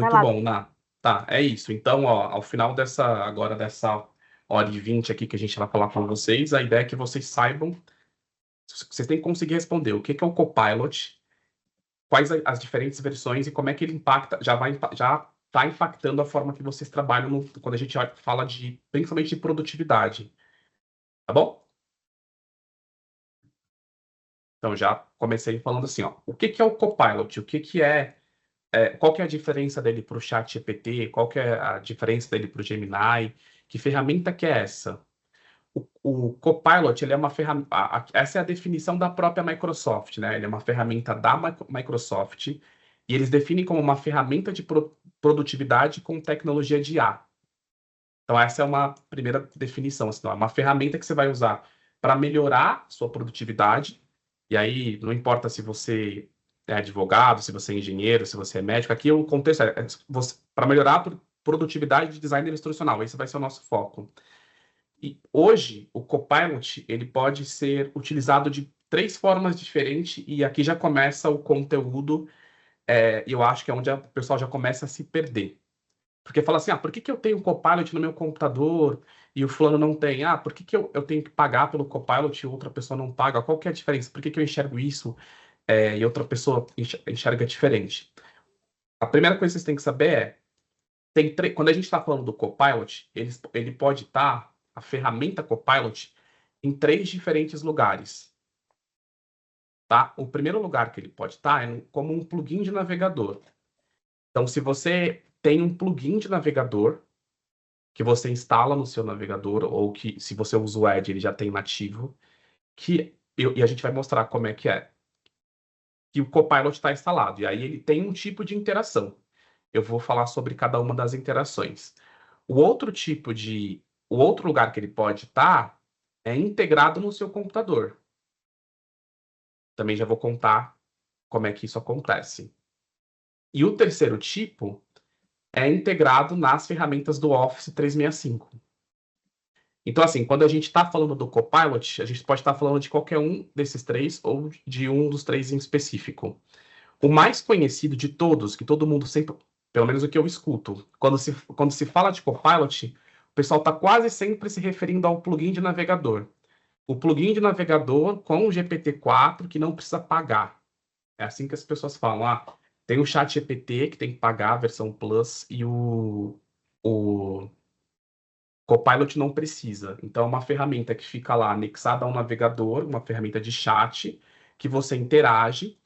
Vai Muito lá. bom, Ná. Tá, é isso. Então, ó, ao final dessa hora e 20 aqui que a gente vai falar com vocês, a ideia é que vocês saibam, vocês têm que conseguir responder o que que é o Copilot, quais as diferentes versões e como é que ele impacta, já está impactando a forma que vocês trabalham quando a gente fala principalmente de produtividade, tá bom? Então, já comecei falando assim, ó, o que que é o Copilot? Qual que é a diferença dele para o ChatGPT? Qual que é a diferença dele para o Gemini? Que ferramenta que é essa? O Copilot, ele é uma ferramenta. Essa é a definição da própria Microsoft, né? Ele é uma ferramenta da Microsoft e eles definem como uma ferramenta de produtividade com tecnologia de IA. Então, essa é uma primeira definição. Assim, ó, é uma ferramenta que você vai usar para melhorar sua produtividade. E aí, não importa se você é advogado, se você é engenheiro, se você é médico, aqui o contexto é para melhorar a produtividade de designer instrucional. Esse vai ser o nosso foco. E hoje, o Copilot, ele pode ser utilizado de três formas diferentes, e aqui já começa o conteúdo, e eu acho que é onde o pessoal já começa a se perder. Porque fala assim, por que que eu tenho o Copilot no meu computador e o fulano não tem? Por que que eu tenho que pagar pelo Copilot e outra pessoa não paga? Qual que é a diferença? Por que que eu enxergo isso, e outra pessoa enxerga diferente? A primeira coisa que vocês têm que saber quando a gente está falando do Copilot, ele pode estar, a ferramenta Copilot, em três diferentes lugares, tá? O primeiro lugar que ele pode estar é como um plugin de navegador. Então, se você tem um plugin de navegador que você instala no seu navegador, ou que, se você usa o Edge, ele já tem nativo, e a gente vai mostrar como é, que o Copilot está instalado. E aí ele tem um tipo de interação. Eu vou falar sobre cada uma das interações. O outro lugar que ele pode estar é integrado no seu computador. Também já vou contar como é que isso acontece. E o terceiro tipo é integrado nas ferramentas do Office 365. Então, assim, quando a gente está falando do Copilot, a gente pode estar falando de qualquer um desses três ou de um dos três em específico. O mais conhecido de todos, que todo mundo sempre, pelo menos o que eu escuto, quando se fala de Copilot, o pessoal está quase sempre se referindo ao plugin de navegador. O plugin de navegador com o GPT-4 que não precisa pagar. É assim que as pessoas falam. Tem o chat GPT que tem que pagar a versão Plus e o Copilot não precisa. Então, é uma ferramenta que fica lá anexada ao navegador, uma ferramenta de chat, que você interage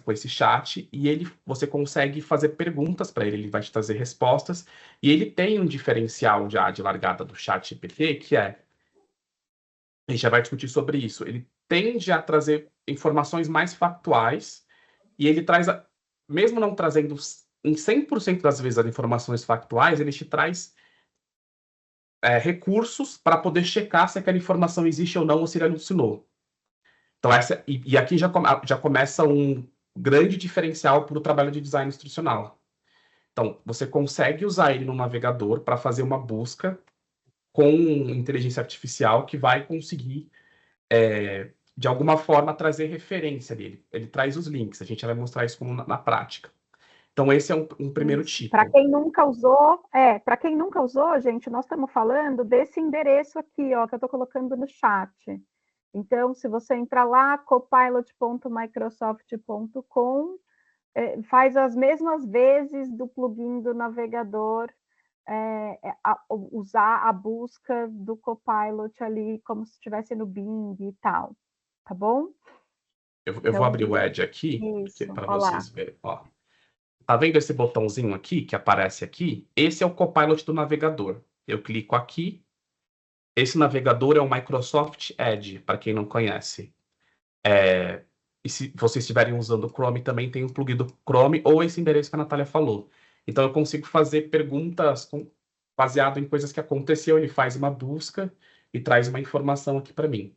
com esse chat, e você consegue fazer perguntas para ele, ele vai te trazer respostas, e ele tem um diferencial já de largada do chat GPT, a gente já vai discutir sobre isso, ele tende a trazer informações mais factuais, e ele traz, mesmo não trazendo em 100% das vezes as informações factuais, ele te traz recursos para poder checar se aquela informação existe ou não, ou se ele alucinou. Então, e aqui já começa um grande diferencial para o trabalho de design instrucional. Então, você consegue usar ele no navegador para fazer uma busca com inteligência artificial que vai conseguir, de alguma forma, trazer referência dele. Ele traz os links, a gente vai mostrar isso como na prática. Então, esse é um primeiro Para tipo. quem nunca usou, gente, nós estamos falando desse endereço aqui, ó, que eu estou colocando no chat. Então, se você entrar lá, copilot.microsoft.com, faz as mesmas vezes do plugin do navegador, usar a busca do Copilot ali como se estivesse no Bing e tal, tá bom? Eu vou abrir Então, o Edge aqui isso, para olha lá. vocês verem. Ó. Tá vendo esse botãozinho aqui que aparece aqui? Esse é o Copilot do navegador. Eu clico aqui. Esse navegador é o Microsoft Edge, para quem não conhece. E se vocês estiverem usando o Chrome, também tem um plugin do Chrome ou esse endereço que a Natália falou. Então eu consigo fazer perguntas baseado em coisas que aconteceu. Ele faz uma busca e traz uma informação aqui para mim.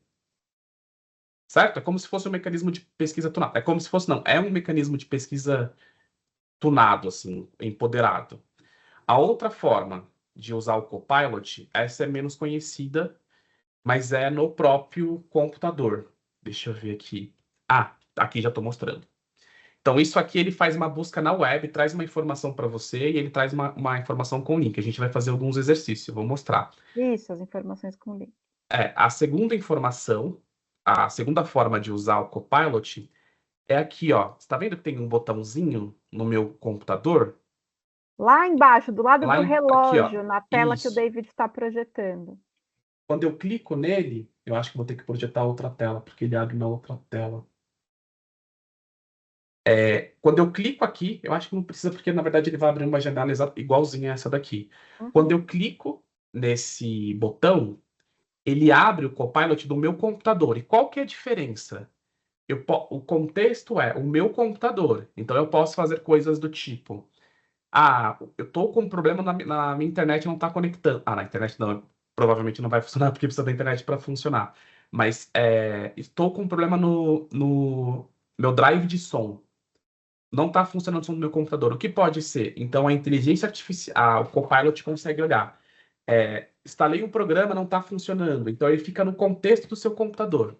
Certo? É como se fosse um mecanismo de pesquisa tunado. É como se fosse, não, é um mecanismo de pesquisa tunado, assim, empoderado. A outra forma de usar o Copilot, essa é menos conhecida, mas é no próprio computador. Deixa eu ver aqui. Aqui já estou mostrando. Então, isso aqui ele faz uma busca na web, traz uma informação para você e ele traz uma informação com link. A gente vai fazer alguns exercícios, eu vou mostrar. Isso, as informações com link. A segunda informação, a segunda forma de usar o Copilot é aqui, ó. Você tá vendo que tem um botãozinho no meu computador? Lá embaixo, do lado do Aqui, ó. relógio, na tela que o Isso. David está projetando. Quando eu clico nele, eu acho que vou ter que projetar outra tela, porque ele abre na outra tela. Quando eu clico aqui, eu acho que não precisa, porque na verdade ele vai abrir uma janela igualzinha a essa daqui. Quando eu clico nesse botão, ele abre o Copilot do meu computador. E qual que é a diferença? O contexto é o meu computador. Então eu posso fazer coisas do tipo: eu tô com um problema na minha internet, não tá conectando. Na internet não, provavelmente não vai funcionar porque precisa da internet para funcionar. Mas estou com um problema no meu drive de som. Não está funcionando o som do meu computador. O que pode ser? Então, a inteligência artificial, o Copilot consegue olhar. Instalei um programa, não está funcionando. Então, ele fica no contexto do seu computador.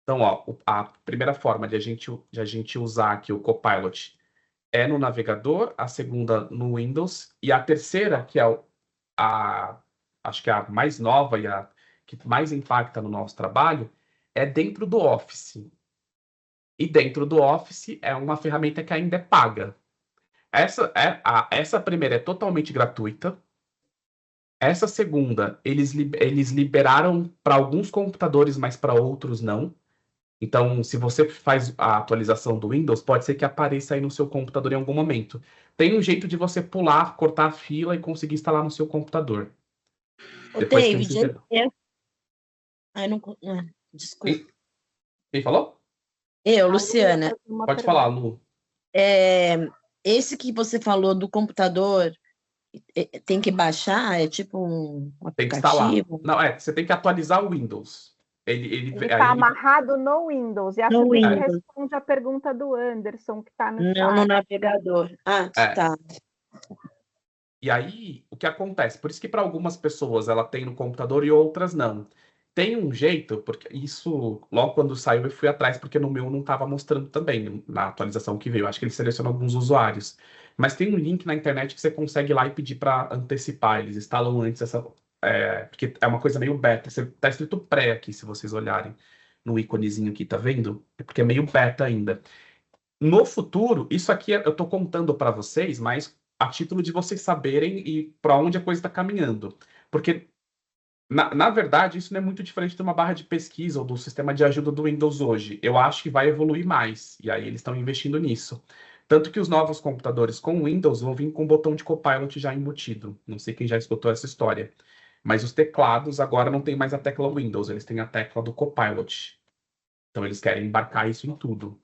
Então, ó, a primeira forma de a gente usar aqui o Copilot é no navegador, a segunda no Windows, e a terceira, que é acho que é a mais nova e a que mais impacta no nosso trabalho, é dentro do Office. E dentro do Office é uma ferramenta que ainda é paga. Essa primeira é totalmente gratuita. Essa segunda, eles liberaram para alguns computadores, mas para outros não. Então, se você faz a atualização do Windows, pode ser que apareça aí no seu computador em algum momento. Tem um jeito de você pular, cortar a fila e conseguir instalar no seu computador. Ô, Depois que David, você... desculpa. Quem falou? Luciana. Pode falar, Lu. Esse que você falou do computador, tem que baixar? É tipo um aplicativo? Tem que instalar. Não, você tem que atualizar o Windows. Ele está amarrado no Windows. E acho que ele responde a pergunta do Anderson, que está no chat. Não, no navegador. Tá. E aí, o que acontece? Por isso que para algumas pessoas ela tem no computador e outras não. Tem um jeito, porque isso, logo quando saiu, eu fui atrás, porque no meu não estava mostrando também, na atualização que veio. Acho que ele selecionou alguns usuários. Mas tem um link na internet que você consegue ir lá e pedir para antecipar. Eles instalam antes essa. Porque é uma coisa meio beta. Tá escrito pré aqui, se vocês olharem no íconezinho aqui, tá vendo? É porque é meio beta ainda. No futuro, isso aqui eu estou contando para vocês, mas a título de vocês saberem e para onde a coisa está caminhando. Porque, na verdade, isso não é muito diferente de uma barra de pesquisa ou do sistema de ajuda do Windows hoje. Eu acho que vai evoluir mais, e aí eles estão investindo nisso. Tanto que os novos computadores com Windows vão vir com o botão de Copilot já embutido. Não sei quem já escutou essa história. Mas os teclados agora não tem mais a tecla Windows, eles têm a tecla do Copilot. Então eles querem embarcar isso em tudo.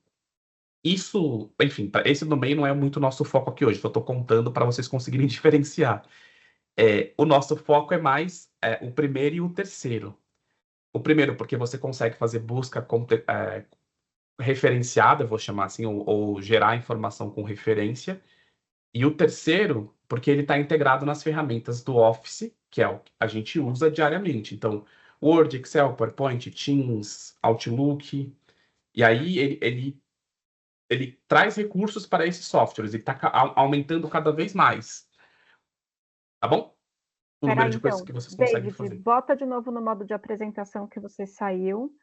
Isso, enfim, esse no meio não é muito nosso foco aqui hoje, eu estou contando para vocês conseguirem diferenciar. O nosso foco é mais o primeiro e o terceiro. O primeiro, porque você consegue fazer busca referenciada, eu vou chamar assim, ou gerar informação com referência. E o terceiro, porque ele está integrado nas ferramentas do Office, que é o que a gente usa diariamente. Então, Word, Excel, PowerPoint, Teams, Outlook. E aí ele traz recursos para esses softwares, ele está aumentando cada vez mais. Tá bom? O número de coisas que vocês conseguem fazer. David, bota de novo no modo de apresentação que você saiu.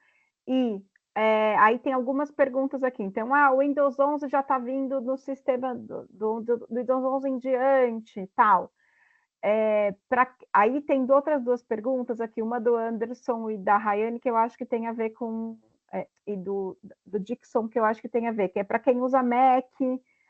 E aí tem algumas perguntas aqui. Então, o Windows 11 já está vindo no sistema do Windows 11 em diante, tal. Aí tem outras duas perguntas aqui, uma do Anderson e da Rayane, que eu acho que tem a ver com... e do Dixon, que eu acho que tem a ver, que é para quem usa Mac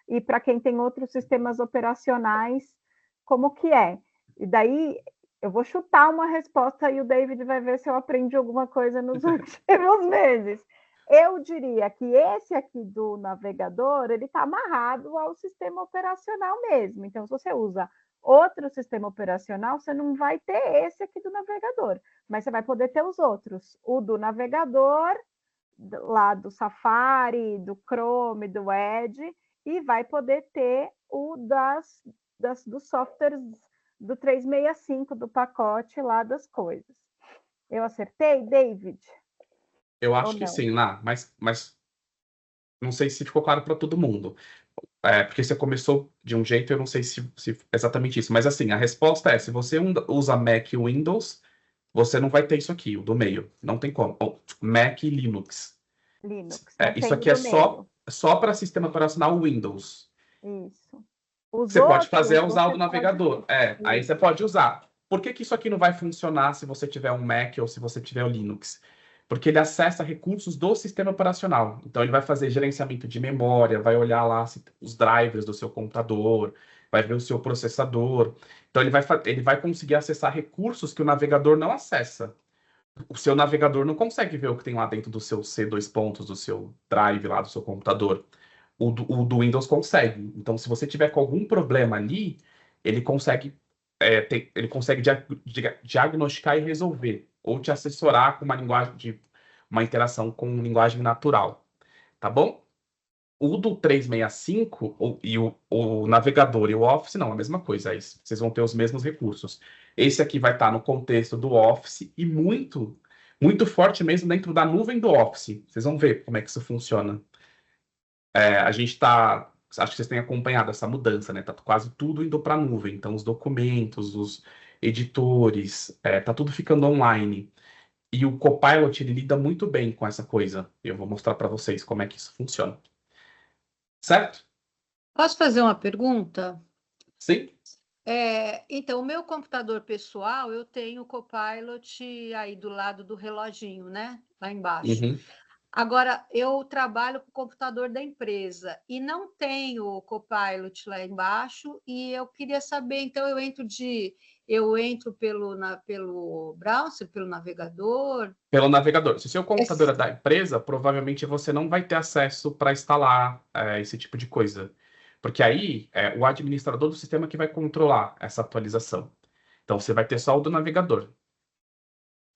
e para quem tem outros sistemas operacionais, como que é? E daí eu vou chutar uma resposta e o David vai ver se eu aprendi alguma coisa nos últimos meses. Eu diria que esse aqui do navegador, ele está amarrado ao sistema operacional mesmo. Então, se você usa outro sistema operacional, você não vai ter esse aqui do navegador, mas você vai poder ter os outros. O do navegador, lá do Safari, do Chrome, do Edge, e vai poder ter o dos softwares do 365, do pacote lá das coisas. Eu acertei, David? Eu acho que sim, mas não sei se ficou claro para todo mundo. Porque você começou de um jeito, eu não sei se é exatamente isso. Mas assim, a resposta é: se você usa Mac e Windows, você não vai ter isso aqui, o do meio. Não tem como. Mac e Linux. Linux, não Isso tem aqui o é do meio. só para sistema operacional Windows. Isso. Os Você pode fazer outros, é usar o você do pode navegador. Aí você isso. pode usar. Por que que isso aqui não vai funcionar se você tiver um Mac ou se você tiver o Linux? Porque ele acessa recursos do sistema operacional. Então ele vai fazer gerenciamento de memória, vai olhar lá os drivers do seu computador, vai ver o seu processador. Então ele vai conseguir acessar recursos que o navegador não acessa. O seu navegador não consegue ver o que tem lá dentro do seu C dois pontos, do seu drive lá do seu computador. O do Windows consegue. Então, se você tiver com algum problema ali, ele consegue, ele consegue diagnosticar e resolver, ou te assessorar com uma linguagem uma interação com linguagem natural, tá bom? O do 365 e o navegador e o Office, não, a mesma coisa. Aí vocês vão ter os mesmos recursos. Esse aqui vai estar no contexto do Office e muito forte mesmo dentro da nuvem do Office. Vocês vão ver como é que isso funciona. A gente está. Acho que vocês têm acompanhado essa mudança, né? Tá quase tudo indo para a nuvem. Então, os documentos, os editores, tá tudo ficando online. E o Copilot, ele lida muito bem com essa coisa. Eu vou mostrar para vocês como é que isso funciona. Certo? Posso fazer uma pergunta? Sim? Então, o meu computador pessoal, eu tenho o Copilot aí do lado do reloginho, né? Lá embaixo. Uhum. Agora, eu trabalho com o computador da empresa e não tenho o Copilot lá embaixo e eu queria saber, então eu entro pelo browser, pelo navegador. Pelo navegador. Se o seu computador é da empresa, provavelmente você não vai ter acesso para instalar esse tipo de coisa. Porque aí é o administrador do sistema que vai controlar essa atualização. Então você vai ter só o do navegador.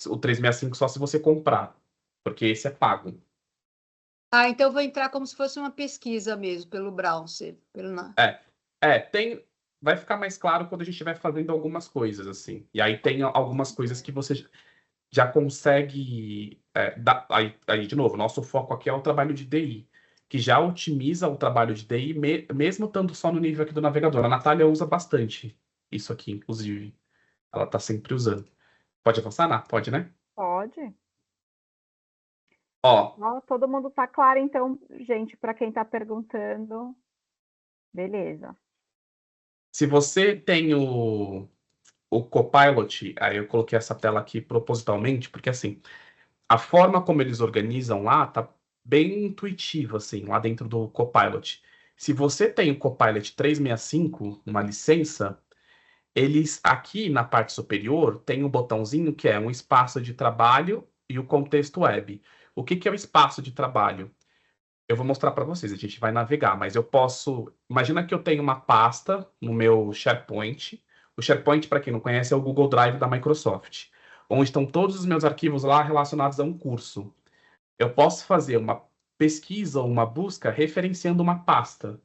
O 365 só se você comprar, porque esse é pago. Então eu vou entrar como se fosse uma pesquisa mesmo, pelo browser. Vai ficar mais claro quando a gente estiver fazendo algumas coisas, assim. E aí tem algumas coisas que você já consegue. Aí, de novo, nosso foco aqui é o trabalho de DI, que já otimiza o trabalho de DI, mesmo estando só no nível aqui do navegador. A Natália usa bastante isso aqui, inclusive. Ela está sempre usando. Pode avançar, Nath? Pode, né? Pode. Ó, Todo mundo está claro, então, gente, para quem está perguntando. Beleza. se você tem o Copilot, aí eu coloquei essa tela aqui propositalmente, porque assim, a forma como eles organizam lá tá bem intuitiva, assim, lá dentro do Copilot. Se você tem o Copilot 365, uma licença, eles aqui na parte superior tem um botãozinho que é um espaço de trabalho e o contexto web. O que que é o espaço de trabalho? Eu vou mostrar para vocês, a gente vai navegar, mas eu posso. Imagina que eu tenho uma pasta no meu SharePoint. O SharePoint, para quem não conhece, é o Google Drive da Microsoft, onde estão todos os meus arquivos lá relacionados a um curso. Eu posso fazer uma pesquisa ou uma busca referenciando uma pasta,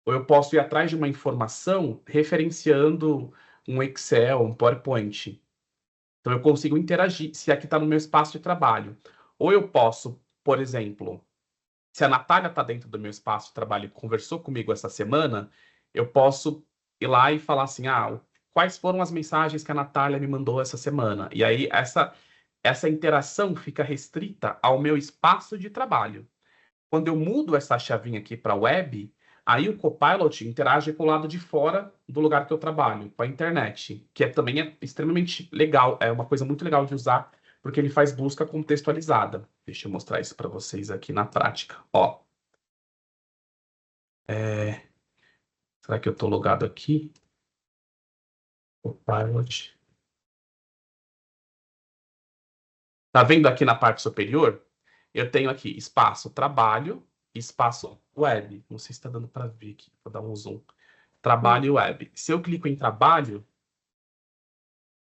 ou eu posso ir atrás de uma informação referenciando um Excel, um PowerPoint. Então eu consigo interagir se aqui está no meu espaço de trabalho. Ou eu posso, por exemplo, se a Natália está dentro do meu espaço de trabalho e conversou comigo essa semana, eu posso ir lá e falar assim: quais foram as mensagens que a Natália me mandou essa semana? E aí essa interação fica restrita ao meu espaço de trabalho. Quando eu mudo essa chavinha aqui para a web, aí o Copilot interage com o lado de fora do lugar que eu trabalho, com a internet, que também é extremamente legal, é uma coisa muito legal de usar, porque ele faz busca contextualizada. Deixa eu mostrar isso para vocês aqui na prática. Ó, será que eu estou logado aqui? Copilot. Tá vendo aqui na parte superior? Eu tenho aqui espaço trabalho, espaço web. Não sei se está dando para ver aqui, vou dar um zoom. Trabalho web. Se eu clico em trabalho,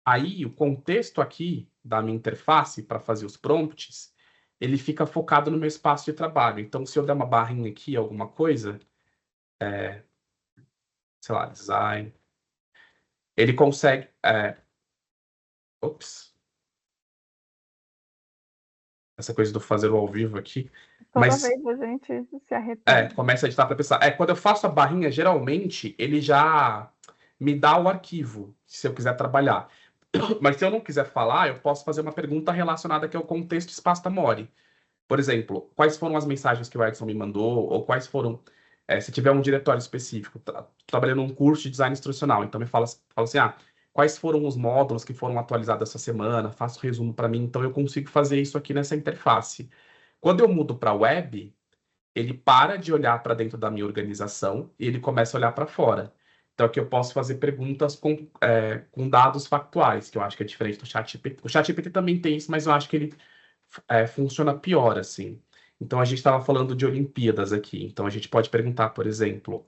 aí o contexto aqui da minha interface para fazer os prompts, ele fica focado no meu espaço de trabalho. Então, se eu der uma barrinha aqui, alguma coisa, sei lá, design, ele consegue. Ops. Essa coisa do fazer o ao vivo aqui. Toda Mas vez a gente se arrepende. começa a editar para pensar. Quando eu faço a barrinha, geralmente ele já me dá o arquivo, se eu quiser trabalhar. Mas se eu não quiser falar, eu posso fazer uma pergunta relacionada aqui ao contexto espaço Mori. Por exemplo, quais foram as mensagens que o Edson me mandou, ou quais foram, se tiver um diretório específico, trabalhando num curso de design instrucional, então me fala assim, quais foram os módulos que foram atualizados essa semana, faça o resumo para mim, então eu consigo fazer isso aqui nessa interface. Quando eu mudo para web, ele para de olhar para dentro da minha organização e ele começa a olhar para fora. Então aqui eu posso fazer perguntas com dados factuais, que eu acho que é diferente do ChatGPT. O ChatGPT também tem isso, mas eu acho que ele funciona pior, assim. Então, a gente estava falando de Olimpíadas aqui. Então, a gente pode perguntar, por exemplo,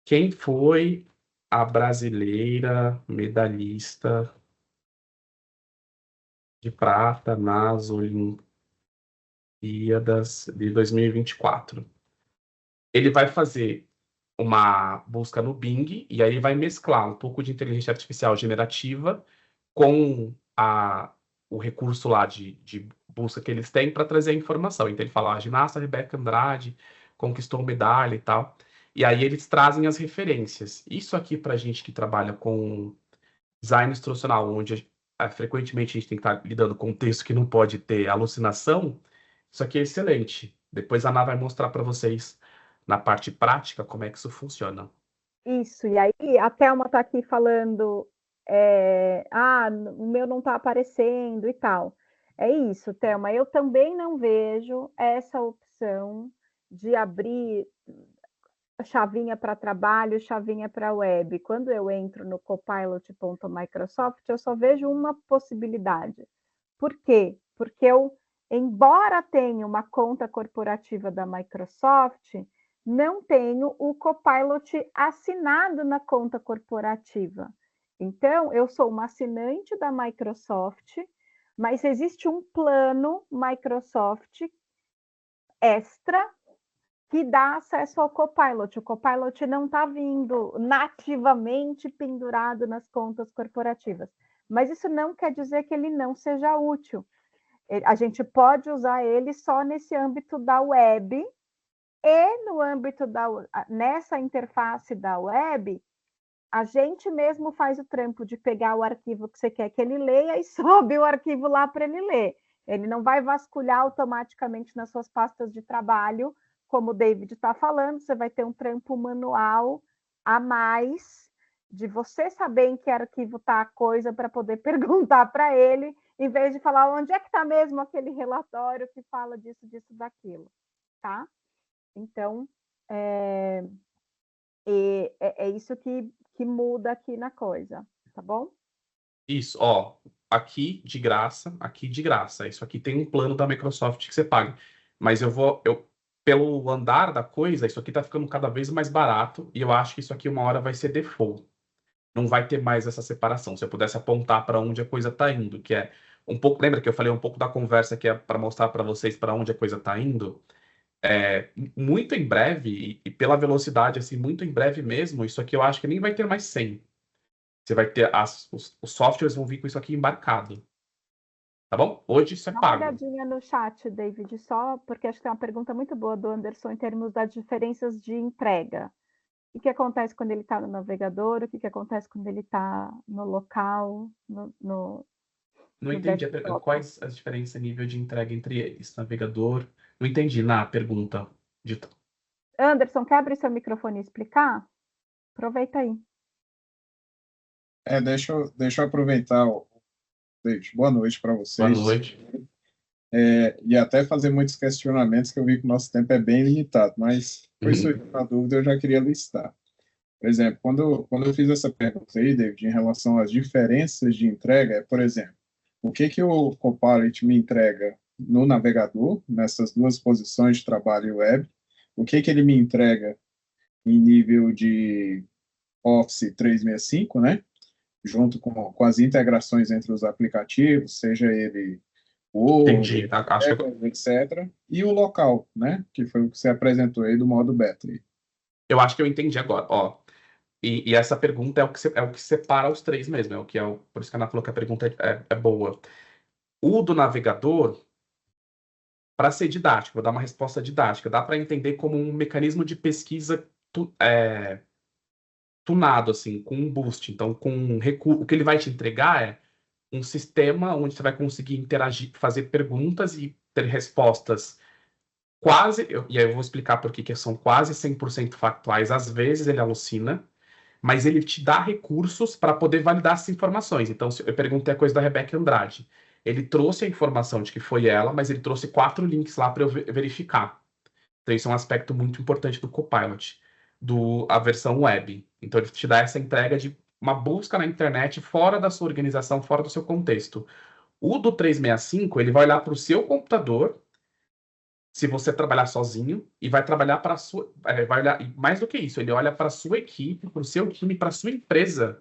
quem foi a brasileira medalhista de prata nas Olimpíadas de 2024? Ele vai fazer uma busca no Bing e aí ele vai mesclar um pouco de inteligência artificial generativa com o recurso lá de busca que eles têm para trazer a informação. Então ele fala, a ginasta Rebeca Andrade conquistou medalha e tal. E aí eles trazem as referências. Isso aqui para a gente que trabalha com design instrucional, onde frequentemente a gente tem que estar lidando com um texto que não pode ter alucinação, isso aqui é excelente. Depois a Ana vai mostrar para vocês na parte prática como é que isso funciona. Isso, e aí a Thelma está aqui falando, o meu não está aparecendo e tal. É isso, Thelma, eu também não vejo essa opção de abrir chavinha para trabalho, chavinha para web. Quando eu entro no copilot.microsoft, eu só vejo uma possibilidade. Por quê? Porque eu, embora tenha uma conta corporativa da Microsoft, não tenho o Copilot assinado na conta corporativa. Então, eu sou uma assinante da Microsoft, mas existe um plano Microsoft extra que dá acesso ao Copilot. O Copilot não está vindo nativamente pendurado nas contas corporativas. Mas isso não quer dizer que ele não seja útil. A gente pode usar ele só nesse âmbito da web e no âmbito nessa interface da web, a gente mesmo faz o trampo de pegar o arquivo que você quer que ele leia e sobe o arquivo lá para ele ler. Ele não vai vasculhar automaticamente nas suas pastas de trabalho, como o David está falando, você vai ter um trampo manual a mais de você saber em que arquivo está a coisa para poder perguntar para ele, em vez de falar onde é que está mesmo aquele relatório que fala disso, daquilo, tá? Então, é isso que muda aqui na coisa, tá bom? Isso, ó, aqui de graça. Isso aqui tem um plano da Microsoft que você paga. Mas pelo andar da coisa, isso aqui tá ficando cada vez mais barato e eu acho que isso aqui uma hora vai ser default. Não vai ter mais essa separação. Se eu pudesse apontar para onde a coisa tá indo, que é um pouco, lembra que eu falei um pouco da conversa que é para mostrar para vocês para onde a coisa tá indo? Muito em breve, e pela velocidade, assim, muito em breve mesmo, isso aqui eu acho que nem vai ter mais 100. Você vai ter, os softwares vão vir com isso aqui embarcado. Tá bom? Hoje isso é Dá uma pago. olhadinha no chat, David, só porque acho que tem uma pergunta muito boa do Anderson em termos das diferenças de entrega. O que acontece quando ele está no navegador, o que acontece quando ele está no local, Não entendi quais as diferenças em nível de entrega entre eles. Navegador. Não entendi na pergunta. Anderson, quer abrir seu microfone e explicar? Aproveita aí. Deixa eu aproveitar, David. Boa noite para vocês. Boa noite. E até fazer muitos questionamentos, que eu vi que o nosso tempo é bem limitado, mas por isso, na dúvida, eu já queria listar. Por exemplo, quando eu fiz essa pergunta aí, David, em relação às diferenças de entrega, por exemplo, o que o Copilot me entrega no navegador, nessas duas posições de trabalho e web, o que ele me entrega em nível de Office 365, né? Junto com as integrações entre os aplicativos, seja ele Word, etc. E o local, né? Que foi o que você apresentou aí do modo beta. Eu acho que eu entendi agora. Ó, e essa pergunta é o que separa os três mesmo. Por isso que a Ana falou que a pergunta é boa. O do navegador, para ser didático, vou dar uma resposta didática, dá para entender como um mecanismo de pesquisa tunado, assim, com um boost. Então, o que ele vai te entregar é um sistema onde você vai conseguir interagir, fazer perguntas e ter respostas e aí eu vou explicar por que são quase 100% factuais. Às vezes ele alucina, mas ele te dá recursos para poder validar essas informações. Então, eu perguntei a coisa da Rebeca Andrade. Ele trouxe a informação de que foi ela, mas ele trouxe 4 links lá para eu verificar. Então, isso é um aspecto muito importante do Copilot, a versão web. Então, ele te dá essa entrega de uma busca na internet fora da sua organização, fora do seu contexto. O do 365, ele vai olhar para o seu computador, se você trabalhar sozinho, e vai trabalhar para a sua... vai olhar, e mais do que isso, ele olha para a sua equipe, para o seu time, para a sua empresa,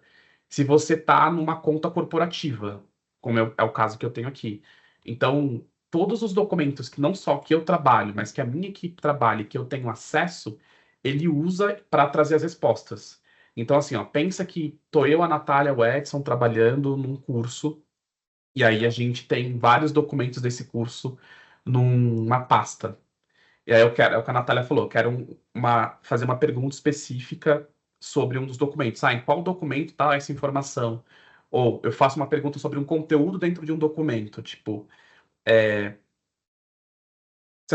se você está numa conta corporativa, como é o caso que eu tenho aqui. Então, todos os documentos que não só que eu trabalho, mas que a minha equipe trabalha e que eu tenho acesso, ele usa para trazer as respostas. Então, assim, ó, pensa que tô eu, a Natália, o Edson trabalhando num curso, e aí a gente tem vários documentos desse curso numa pasta. E aí é o que a Natália falou, quero fazer uma pergunta específica sobre um dos documentos. Em qual documento está essa informação? Ou eu faço uma pergunta sobre um conteúdo dentro de um documento, tipo, sei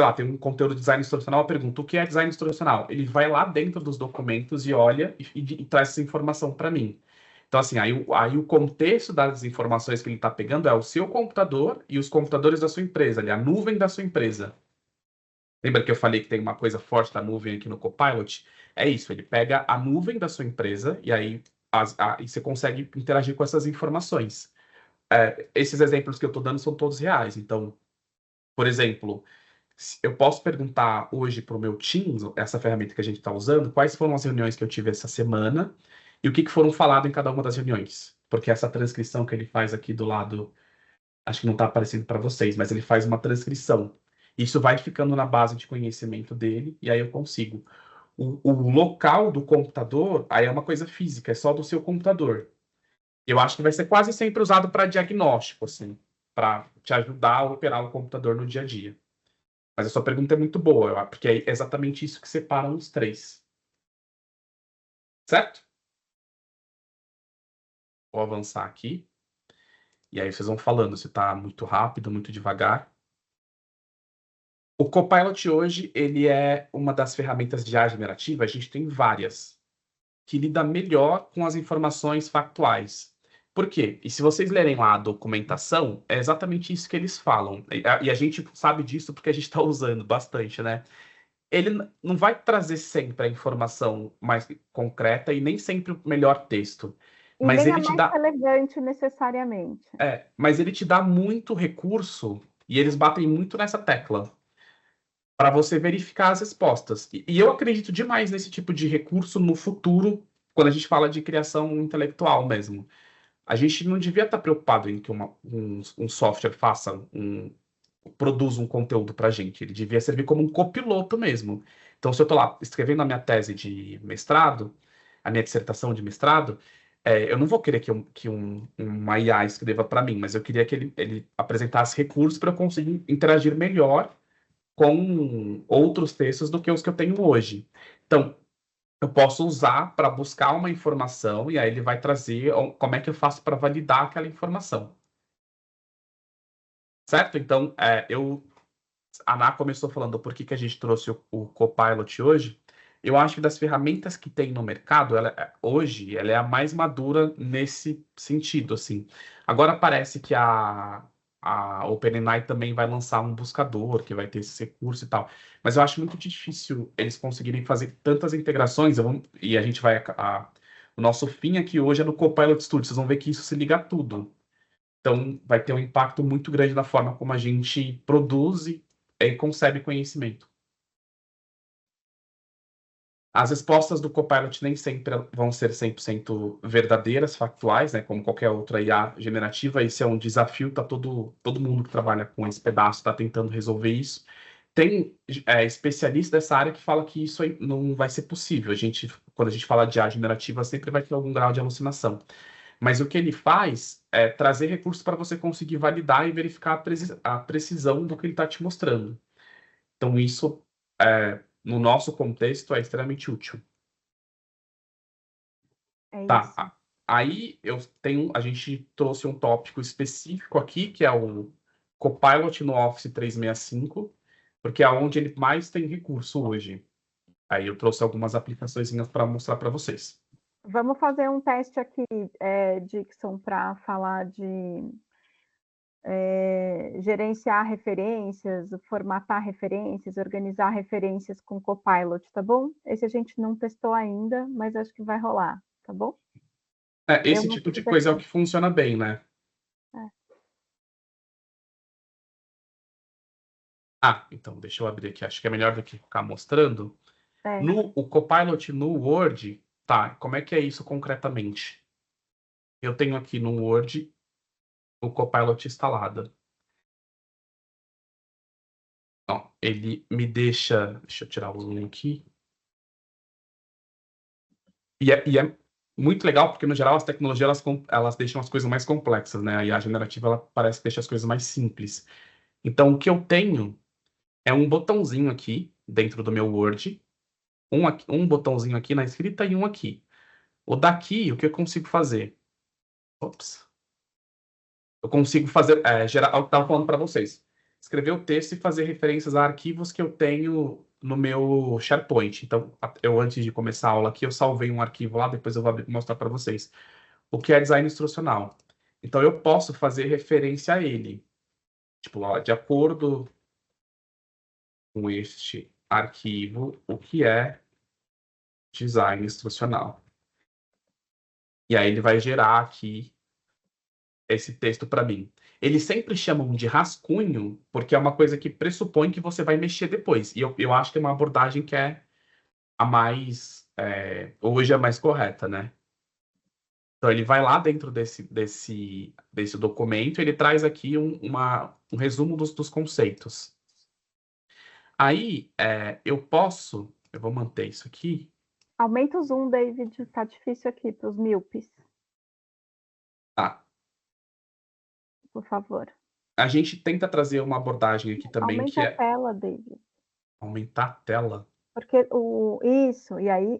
lá, tem um conteúdo de design instrucional, eu pergunto, o que é design instrucional? Ele vai lá dentro dos documentos e olha e traz essa informação para mim. Então, assim, aí o contexto das informações que ele está pegando é o seu computador e os computadores da sua empresa, ali, a nuvem da sua empresa. Lembra que eu falei que tem uma coisa forte da nuvem aqui no Copilot? É isso, ele pega a nuvem da sua empresa e aí e você consegue interagir com essas informações. Esses exemplos que eu estou dando são todos reais. Então, por exemplo, eu posso perguntar hoje para o meu Teams, essa ferramenta que a gente está usando, quais foram as reuniões que eu tive essa semana e o que foram falado em cada uma das reuniões. Porque essa transcrição que ele faz aqui do lado, acho que não está aparecendo para vocês, mas ele faz uma transcrição. Isso vai ficando na base de conhecimento dele, e aí eu consigo. O local do computador, aí é uma coisa física, é só do seu computador. Eu acho que vai ser quase sempre usado para diagnóstico, assim, para te ajudar a operar o computador no dia a dia. Mas a sua pergunta é muito boa, porque é exatamente isso que separa os três. Certo? Vou avançar aqui. E aí vocês vão falando se está muito rápido, muito devagar. O Copilot hoje, ele é uma das ferramentas de IA generativa, a gente tem várias, que lida melhor com as informações factuais. Por quê? E se vocês lerem lá a documentação, é exatamente isso que eles falam. E a gente sabe disso porque a gente está usando bastante, né? Ele não vai trazer sempre a informação mais concreta e nem sempre o melhor texto. E Mas nem ele é te mais dá... relevante necessariamente. mas ele te dá muito recurso e eles batem muito nessa tecla para você verificar as respostas. E eu acredito demais nesse tipo de recurso no futuro, quando a gente fala de criação intelectual mesmo. A gente não devia estar preocupado em que um software produza um conteúdo para a gente. Ele devia servir como um copiloto mesmo. Então, se eu estou lá escrevendo a minha tese de mestrado, a minha dissertação de mestrado, eu não vou querer que uma IA escreva para mim, mas eu queria que ele apresentasse recursos para eu conseguir interagir melhor com outros textos do que os que eu tenho hoje. Então, eu posso usar para buscar uma informação e aí ele vai trazer como é que eu faço para validar aquela informação. Certo? Então, a Ana começou falando por que a gente trouxe o Copilot hoje. Eu acho que das ferramentas que tem no mercado, hoje, ela é a mais madura nesse sentido, assim. Agora parece que a OpenAI também vai lançar um buscador, que vai ter esse recurso e tal. Mas eu acho muito difícil eles conseguirem fazer tantas integrações. E a gente vai... o nosso fim aqui hoje é no Copilot Studio. Vocês vão ver que isso se liga a tudo. Então, vai ter um impacto muito grande na forma como a gente produz e concebe conhecimento. As respostas do Copilot nem sempre vão ser 100% verdadeiras, factuais, né? Como qualquer outra IA generativa. Esse é um desafio, todo mundo que trabalha com esse pedaço está tentando resolver isso. Tem especialista dessa área que fala que isso aí não vai ser possível. Quando a gente fala de IA generativa, sempre vai ter algum grau de alucinação. Mas o que ele faz é trazer recursos para você conseguir validar e verificar a precisão do que ele está te mostrando. Então, isso, no nosso contexto, é extremamente útil. É isso. Tá. Aí a gente trouxe um tópico específico aqui, que é o Copilot no Office 365, porque é onde ele mais tem recurso hoje. Aí eu trouxe algumas aplicações para mostrar para vocês. Vamos fazer um teste aqui, Dixon, para falar de gerenciar referências, formatar referências, organizar referências com Copilot, tá bom? Esse a gente não testou ainda, mas acho que vai rolar, tá bom? Esse tipo de coisa é o que funciona bem, né? Então, deixa eu abrir aqui. Acho que é melhor do que ficar mostrando. O Copilot no Word, tá, como é que é isso concretamente? Eu tenho aqui no Word o Copilot instalado. Ó, ele me deixa eu tirar o zoom aqui. E é muito legal, porque no geral as tecnologias elas deixam as coisas mais complexas, né? A IA generativa ela parece que deixa as coisas mais simples. Então, o que eu tenho é um botãozinho aqui dentro do meu Word, um botãozinho aqui na escrita e um aqui. O daqui, o que eu consigo fazer? Ops. Eu consigo fazer, gerar, eu estava falando para vocês, escrever o texto e fazer referências a arquivos que eu tenho no meu SharePoint. Então, eu antes de começar a aula aqui, eu salvei um arquivo lá, depois eu vou abrir e mostrar para vocês. O que é design instrucional. Então, eu posso fazer referência a ele. Tipo, ó, de acordo com este arquivo, o que é design instrucional. E aí ele vai gerar aqui esse texto para mim. Eles sempre chamam de rascunho, porque é uma coisa que pressupõe que você vai mexer depois. E eu acho que é uma abordagem que é a mais, hoje é mais correta, né? Então ele vai lá dentro desse documento, ele traz aqui um resumo dos conceitos. Aí eu vou manter isso aqui. Aumenta o zoom, David, tá difícil aqui para os míopes. Tá. Por favor. A gente tenta trazer uma abordagem aqui também Aumenta a tela, David. Aumentar a tela? Porque isso, e aí,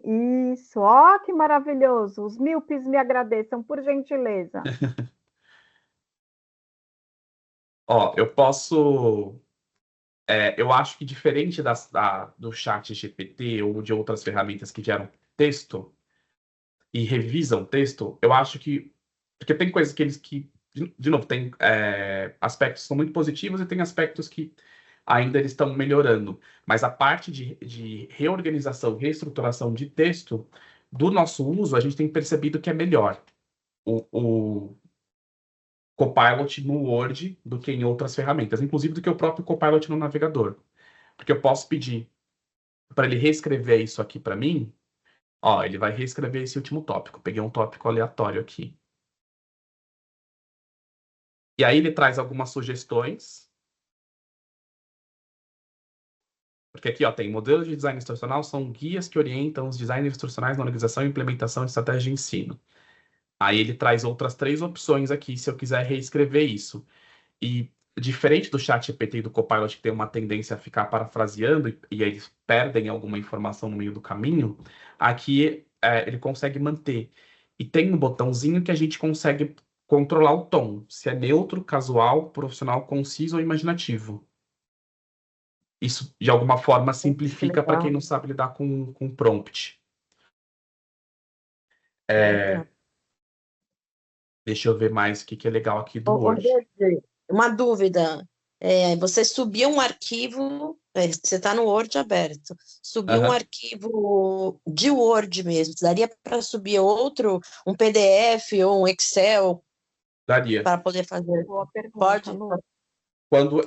isso, ó, que maravilhoso. Os míopes me agradeçam, por gentileza. Ó, eu posso. Eu acho que diferente do chat GPT ou de outras ferramentas que geram texto e revisam texto, eu acho que. Porque tem coisas que de novo, tem aspectos que são muito positivos e tem aspectos que ainda eles estão melhorando. Mas a parte de reorganização, reestruturação de texto, do nosso uso, a gente tem percebido que é melhor. O Copilot no Word do que em outras ferramentas, inclusive do que o próprio Copilot no navegador. Porque eu posso pedir para ele reescrever isso aqui para mim. Ó, ele vai reescrever esse último tópico. Peguei um tópico aleatório aqui. E aí ele traz algumas sugestões. Porque aqui, ó, tem modelos de design instrucional, são guias que orientam os designers instrucionais na organização e implementação de estratégias de ensino. Aí ele traz outras 3 opções aqui, se eu quiser reescrever isso. E diferente do ChatGPT e do Copilot, que tem uma tendência a ficar parafraseando e eles perdem alguma informação no meio do caminho, aqui ele consegue manter. E tem um botãozinho que a gente consegue controlar o tom, se é neutro, casual, profissional, conciso ou imaginativo. Isso, de alguma forma, simplifica para quem não sabe lidar com prompt. Deixa eu ver mais o que é legal aqui do Word. Uma dúvida. Você subiu um arquivo, você está no Word aberto, subiu um arquivo de Word mesmo, daria para subir outro, um PDF ou um Excel? Daria. Para poder fazer. Boa pergunta, Pode? Lu.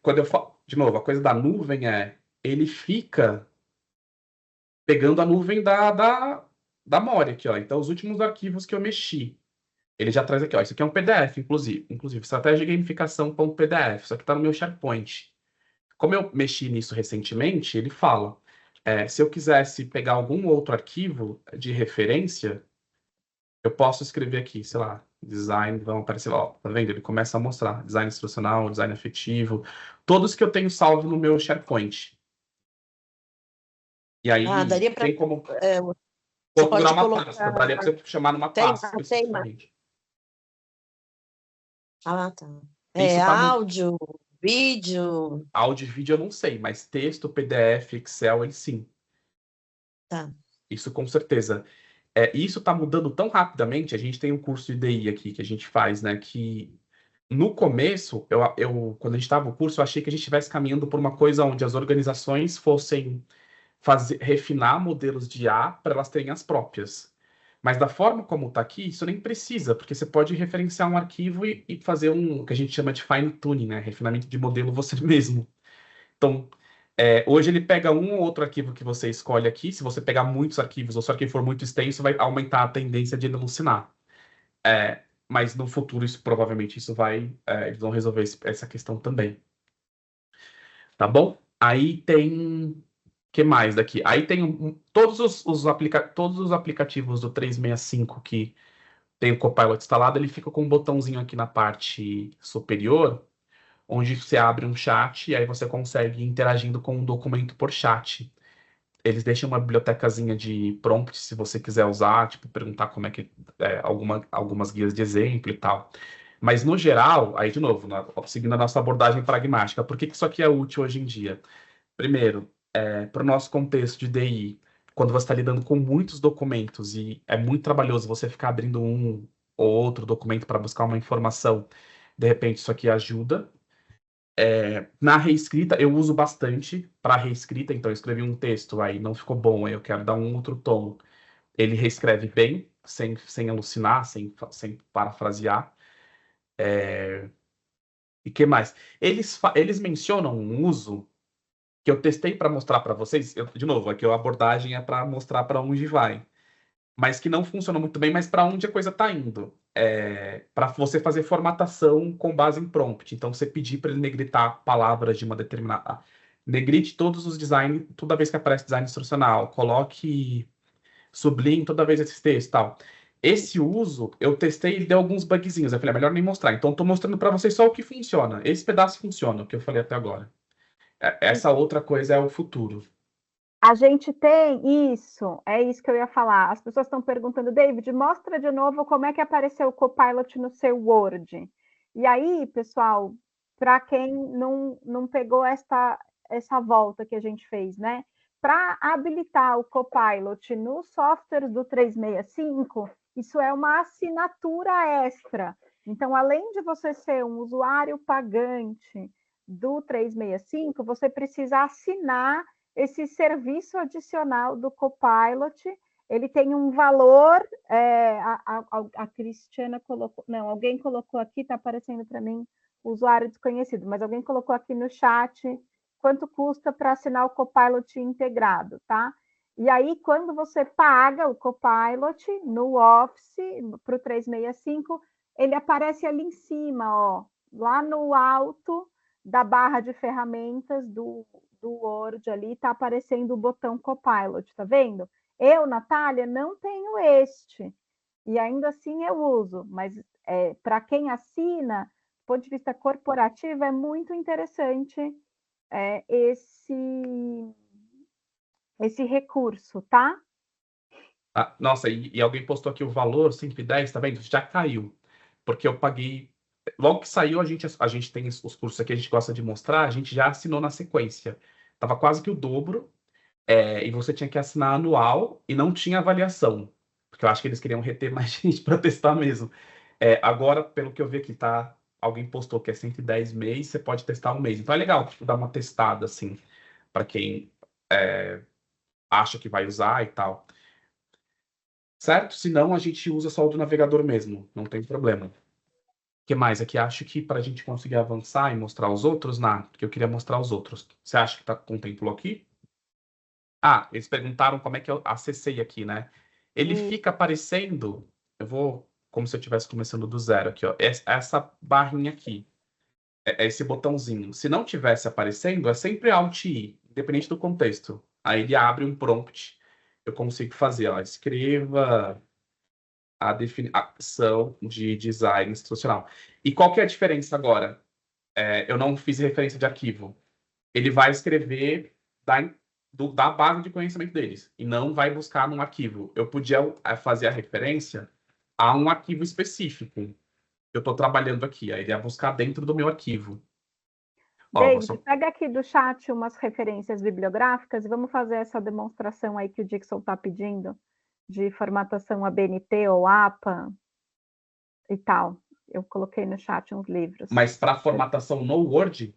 Quando eu falo, de novo, a coisa da nuvem ele fica pegando a nuvem da memória aqui, ó. Então, os últimos arquivos que eu mexi, ele já traz aqui, ó. Isso aqui é um PDF, inclusive estratégia de gamificação.pdf. Isso aqui está no meu SharePoint. Como eu mexi nisso recentemente, ele fala, se eu quisesse pegar algum outro arquivo de referência, eu posso escrever aqui, sei lá, design, vão aparecer, ó, tá vendo? Ele começa a mostrar design instrucional, design afetivo, todos que eu tenho salvo no meu SharePoint. E aí, daria para. tem como Você configurar pode uma colocar. pasta, daria para você chamar numa pasta Tema. especificamente. Tá. Isso tá Áudio, vídeo. Áudio e vídeo eu não sei, mas texto, PDF, Excel, ele sim. Tá. Isso com certeza. Isso está mudando tão rapidamente. A gente tem um curso de DI aqui que a gente faz, né? Que no começo, quando a gente estava no curso, eu achei que a gente estivesse caminhando por uma coisa onde as organizações fossem refinar modelos de IA para elas terem as próprias. Mas da forma como está aqui, isso nem precisa, porque você pode referenciar um arquivo e fazer o que a gente chama de fine tuning, né? Refinamento de modelo você mesmo. Então, hoje ele pega um ou outro arquivo que você escolhe aqui. Se você pegar muitos arquivos ou se o arquivo for muito extenso, vai aumentar a tendência de ele alucinar. Mas no futuro, provavelmente, eles vão resolver essa questão também. Tá bom? Aí tem... O que mais daqui? Aí tem todos os aplicativos do 365 que tem o Copilot instalado, ele fica com um botãozinho aqui na parte superior, onde você abre um chat e aí você consegue ir interagindo com um documento por chat. Eles deixam uma bibliotecazinha de prompts, se você quiser usar, tipo, perguntar como é que... algumas guias de exemplo e tal. Mas, no geral, aí, de novo, seguindo a nossa abordagem pragmática, por que isso aqui é útil hoje em dia? Primeiro, para o nosso contexto de DI, quando você está lidando com muitos documentos e é muito trabalhoso você ficar abrindo um ou outro documento para buscar uma informação, de repente isso aqui ajuda. Na reescrita, eu uso bastante para reescrita, então eu escrevi um texto, aí não ficou bom, aí eu quero dar um outro tom. Ele reescreve bem, sem alucinar, sem parafrasear. E que mais? Eles mencionam um uso que eu testei para mostrar para vocês. De novo, aqui a abordagem é para mostrar para onde vai, mas que não funciona muito bem, mas para onde a coisa está indo. Para você fazer formatação com base em prompt. Então, você pedir para ele negritar palavras de uma determinada... Negrite todos os designs, toda vez que aparece design instrucional. Coloque sublinhe toda vez esse texto e tal. Esse uso, eu testei e deu alguns bugzinhos. Eu falei, melhor nem mostrar. Então, estou mostrando para vocês só o que funciona. Esse pedaço funciona, o que eu falei até agora. Essa outra coisa é o futuro. A gente tem isso, é isso que eu ia falar. As pessoas estão perguntando, David, mostra de novo como é que apareceu o Copilot no seu Word. E aí, pessoal, para quem não pegou essa volta que a gente fez, né? Para habilitar o Copilot no software do 365, isso é uma assinatura extra. Então, além de você ser um usuário pagante do 365, você precisa assinar esse serviço adicional do Copilot. Ele tem um valor, a Cristiana colocou, não, alguém colocou aqui, está aparecendo para mim, usuário desconhecido, mas alguém colocou aqui no chat quanto custa para assinar o Copilot integrado, tá? E aí, quando você paga o Copilot no Office, para o 365, ele aparece ali em cima, ó, lá no alto da barra de ferramentas do Word ali, está aparecendo o botão Copilot, tá vendo? Eu, Natália, não tenho este, e ainda assim eu uso, mas para quem assina, do ponto de vista corporativo, é muito interessante esse recurso, tá? Nossa, e alguém postou aqui o valor, 110, tá vendo? Já caiu, porque eu paguei... Logo que saiu, a gente tem os cursos aqui, a gente gosta de mostrar, a gente já assinou na sequência. Tava quase que o dobro, e você tinha que assinar anual e não tinha avaliação, porque eu acho que eles queriam reter mais gente para testar mesmo. Agora, pelo que eu vi aqui, alguém postou que é 110 mês, você pode testar um mês. Então é legal, tipo, dar uma testada, assim, para quem acha que vai usar e tal. Certo? Se não, a gente usa só o do navegador mesmo, não tem problema. O que mais aqui? Acho que para a gente conseguir avançar e mostrar os outros, porque eu queria mostrar os outros. Você acha que contemplou aqui? Eles perguntaram como é que eu acessei aqui, né? Ele fica aparecendo, eu vou, como se eu estivesse começando do zero aqui, ó. Essa barrinha aqui, esse botãozinho. Se não tivesse aparecendo, é sempre Alt I, independente do contexto. Aí ele abre um prompt, eu consigo fazer, ó, escreva a definição de design instrucional. E qual que é a diferença agora? Eu não fiz referência de arquivo. Ele vai escrever da base de conhecimento deles e não vai buscar num arquivo. Eu podia fazer a referência a um arquivo específico. Eu estou trabalhando aqui, aí ele ia buscar dentro do meu arquivo. David, pega aqui do chat umas referências bibliográficas e vamos fazer essa demonstração aí que o Dixon está pedindo, de formatação ABNT ou APA e tal. Eu coloquei no chat uns livros. Mas para formatação no Word?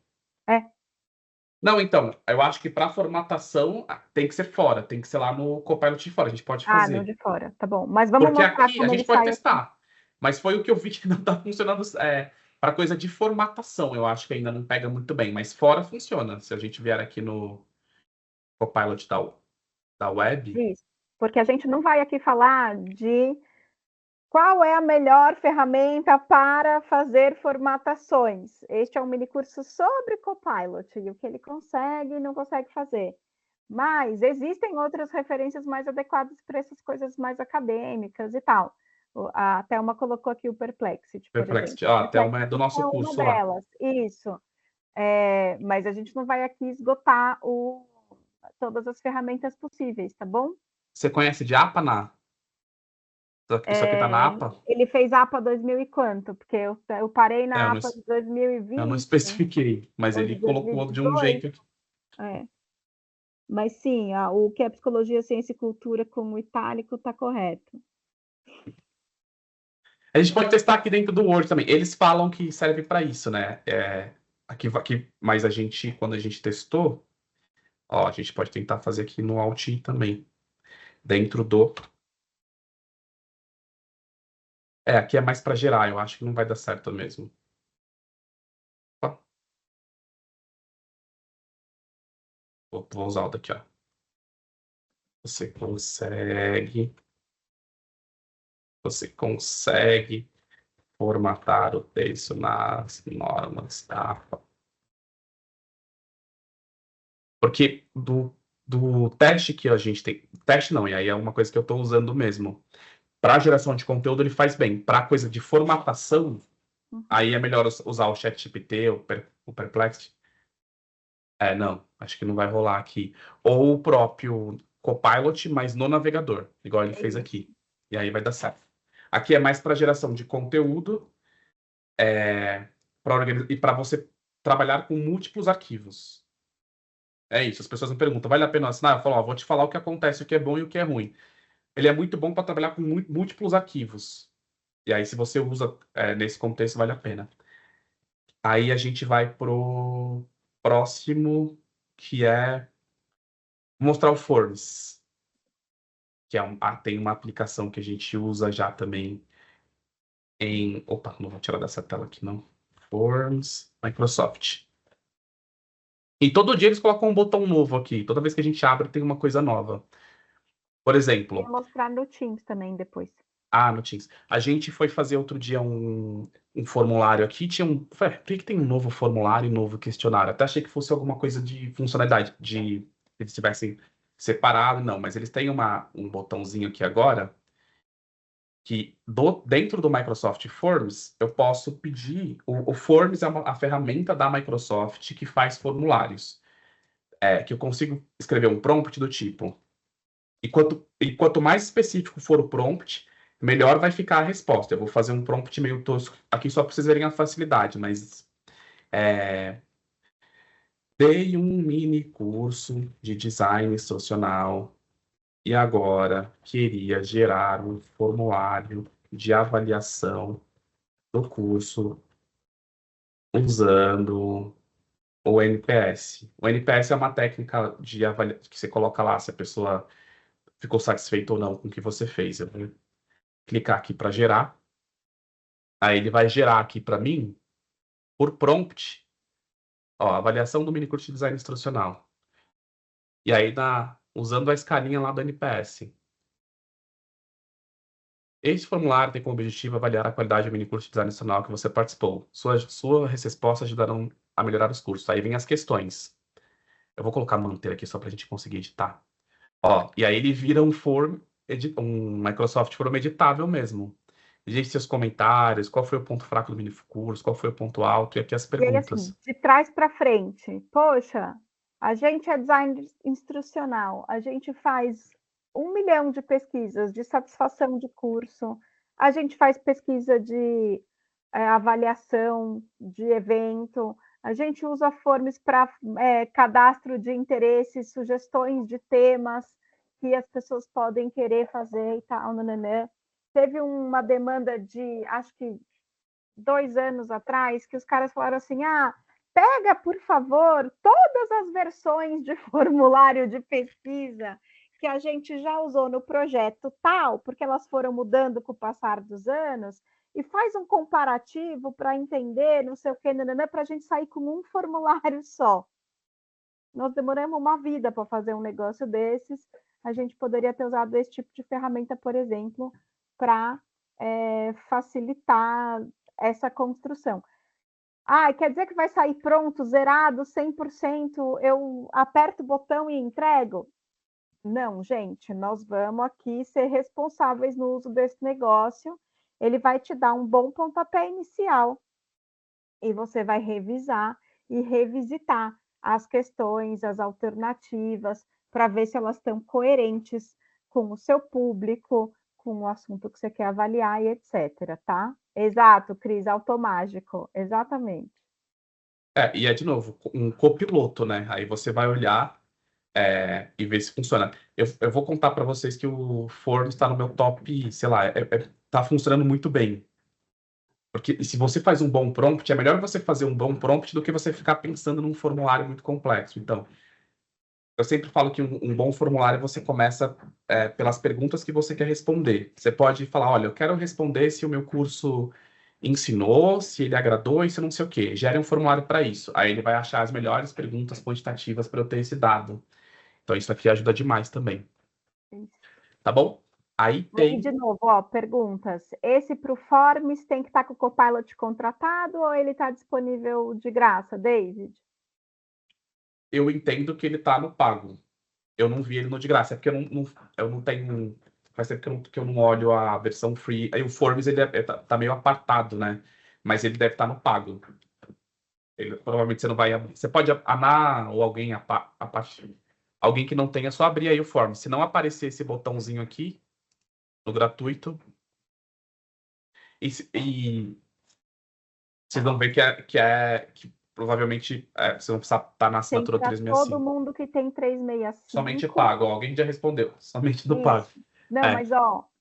Não, então, eu acho que para formatação tem que ser fora, tem que ser lá no Copilot de fora, a gente pode fazer. No de fora, tá bom. Mas vamos porque mostrar aqui como a gente ele pode sai testar. aqui. Mas foi o que eu vi que não está funcionando para coisa de formatação, eu acho que ainda não pega muito bem, mas fora funciona. Se a gente vier aqui no Copilot da web. Isso, porque a gente não vai aqui falar de qual é a melhor ferramenta para fazer formatações. Este é um minicurso sobre Copilot e o que ele consegue e não consegue fazer. Mas existem outras referências mais adequadas para essas coisas mais acadêmicas e tal. A Thelma colocou aqui o Perplexity, por Perplexity. exemplo. A Thelma é do nosso curso lá. Delas. Isso. Mas a gente não vai aqui esgotar todas as ferramentas possíveis, tá bom? Você conhece de APA, Isso aqui tá na APA? Ele fez APA 2000 e quanto? Porque eu parei na APA de 2020. Eu não especifiquei, mas ele colocou de um jeito aqui. Mas sim, o que é Psicologia, Ciência e Cultura com o itálico está correto. A gente pode testar aqui dentro do Word também. Eles falam que serve para isso, né? Aqui, mas quando a gente testou, a gente pode tentar fazer aqui no Alt I também. Dentro do... aqui é mais para gerar, eu acho que não vai dar certo mesmo. Vou usar o daqui, ó. Você consegue formatar o texto nas normas da APA. Porque do teste que a gente tem... Teste não, e aí é uma coisa que eu estou usando mesmo. Para geração de conteúdo, ele faz bem. Para coisa de formatação, aí é melhor usar o ChatGPT, o Perplexity. Não, acho que não vai rolar aqui. Ou o próprio Copilot, mas no navegador, igual ele fez aqui. E aí vai dar certo. Aqui é mais para geração de conteúdo e para você trabalhar com múltiplos arquivos. É isso, as pessoas me perguntam, vale a pena assinar? Eu falo, vou te falar o que acontece, o que é bom e o que é ruim. Ele é muito bom para trabalhar com múltiplos arquivos. E aí, se você usa nesse contexto, vale a pena. Aí a gente vai pro próximo, que é mostrar o Forms. Que tem uma aplicação que a gente usa já também em... Opa, não vou tirar dessa tela aqui, não. Forms, Microsoft. E todo dia eles colocam um botão novo aqui. Toda vez que a gente abre, tem uma coisa nova. Por exemplo... Vou mostrar no Teams também depois. No Teams. A gente foi fazer outro dia um formulário aqui. Por que tem um novo formulário e um novo questionário? Até achei que fosse alguma coisa de funcionalidade, de eles tivessem separado. Não, mas eles têm um botãozinho aqui agora que dentro do Microsoft Forms eu posso pedir. O Forms é a ferramenta da Microsoft que faz formulários. Que eu consigo escrever um prompt do tipo. E quanto mais específico for o prompt, melhor vai ficar a resposta. Eu vou fazer um prompt meio tosco aqui só para vocês verem a facilidade, mas dei um mini curso de design instrucional e agora queria gerar um formulário de avaliação do curso usando o NPS. O NPS é uma técnica de avaliação que você coloca lá se a pessoa ficou satisfeita ou não com o que você fez. Eu vou clicar aqui para gerar. Aí ele vai gerar aqui para mim, por prompt, avaliação do minicurso de design instrucional. E aí, usando a escalinha lá do NPS. Este formulário tem como objetivo avaliar a qualidade do minicurso de design instrucional que você participou. Suas respostas ajudarão a melhorar os cursos. Aí vem as questões. Eu vou colocar manter aqui só para a gente conseguir editar. E aí ele vira um form um Microsoft Chrome editável mesmo. Digite seus comentários, qual foi o ponto fraco do mini curso, qual foi o ponto alto, e aqui as E aí, assim, perguntas. de trás para frente, poxa, a gente é design instrucional, a gente faz 1 milhão de pesquisas de satisfação de curso, a gente faz pesquisa de avaliação de evento, a gente usa Forms para cadastro de interesses, sugestões de temas que as pessoas podem querer fazer e tal, nananã. Teve uma demanda de, acho que 2 anos atrás, que os caras falaram assim, pega, por favor, todas as versões de formulário de pesquisa que a gente já usou no projeto tal, porque elas foram mudando com o passar dos anos, e faz um comparativo para entender, não sei o que, para a gente sair com um formulário só. Nós demoramos uma vida para fazer um negócio desses, a gente poderia ter usado esse tipo de ferramenta, por exemplo, para facilitar essa construção. Quer dizer que vai sair pronto, zerado, 100%, eu aperto o botão e entrego? Não, gente, nós vamos aqui ser responsáveis no uso desse negócio, ele vai te dar um bom pontapé inicial, e você vai revisar e revisitar as questões, as alternativas, para ver se elas estão coerentes com o seu público, com o assunto que você quer avaliar e etc, tá? Exato, Cris, automágico, exatamente. E é de novo, um copiloto, né? Aí você vai olhar e ver se funciona. Eu vou contar para vocês que o Forms está no meu top, sei lá, tá funcionando muito bem. Porque se você faz um bom prompt, é melhor você fazer um bom prompt do que você ficar pensando num formulário muito complexo. Então, eu sempre falo que um bom formulário você começa pelas perguntas que você quer responder. Você pode falar, olha, eu quero responder se o meu curso ensinou, se ele agradou e se não sei o quê. Gere um formulário para isso. Aí ele vai achar as melhores perguntas quantitativas para eu ter esse dado. Então isso aqui ajuda demais também. Tá bom? Aí tem... Aí, de novo, perguntas. Esse para o Forms tem que estar com o Copilot contratado ou ele está disponível de graça, David? Eu entendo que ele está no pago. Eu não vi ele no de graça, é porque eu não tenho... Faz tempo que eu não olho a versão free. Aí o Forms, ele tá meio apartado, né? Mas ele deve estar no pago. Provavelmente você não vai abrir. Você pode, a Ana ou alguém, alguém que não tenha, só abrir aí o Forms. Se não aparecer esse botãozinho aqui, no gratuito, e vocês vão ver que provavelmente vocês vão precisar estar na Tem assinatura para todo 365. mundo que tem 365. Somente pago. Alguém já respondeu. Somente do pago. Não, mas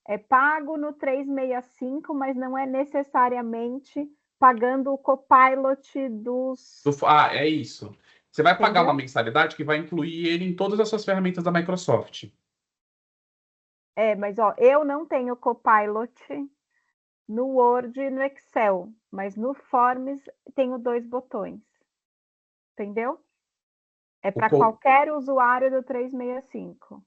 é pago no 365, mas não é necessariamente pagando o Copilot dos... É isso. Você vai pagar Entendeu? uma mensalidade que vai incluir ele em todas as suas ferramentas da Microsoft. Mas eu não tenho Copilot no Word e no Excel, mas no Forms tenho 2 botões. Entendeu? É para qualquer usuário do 365.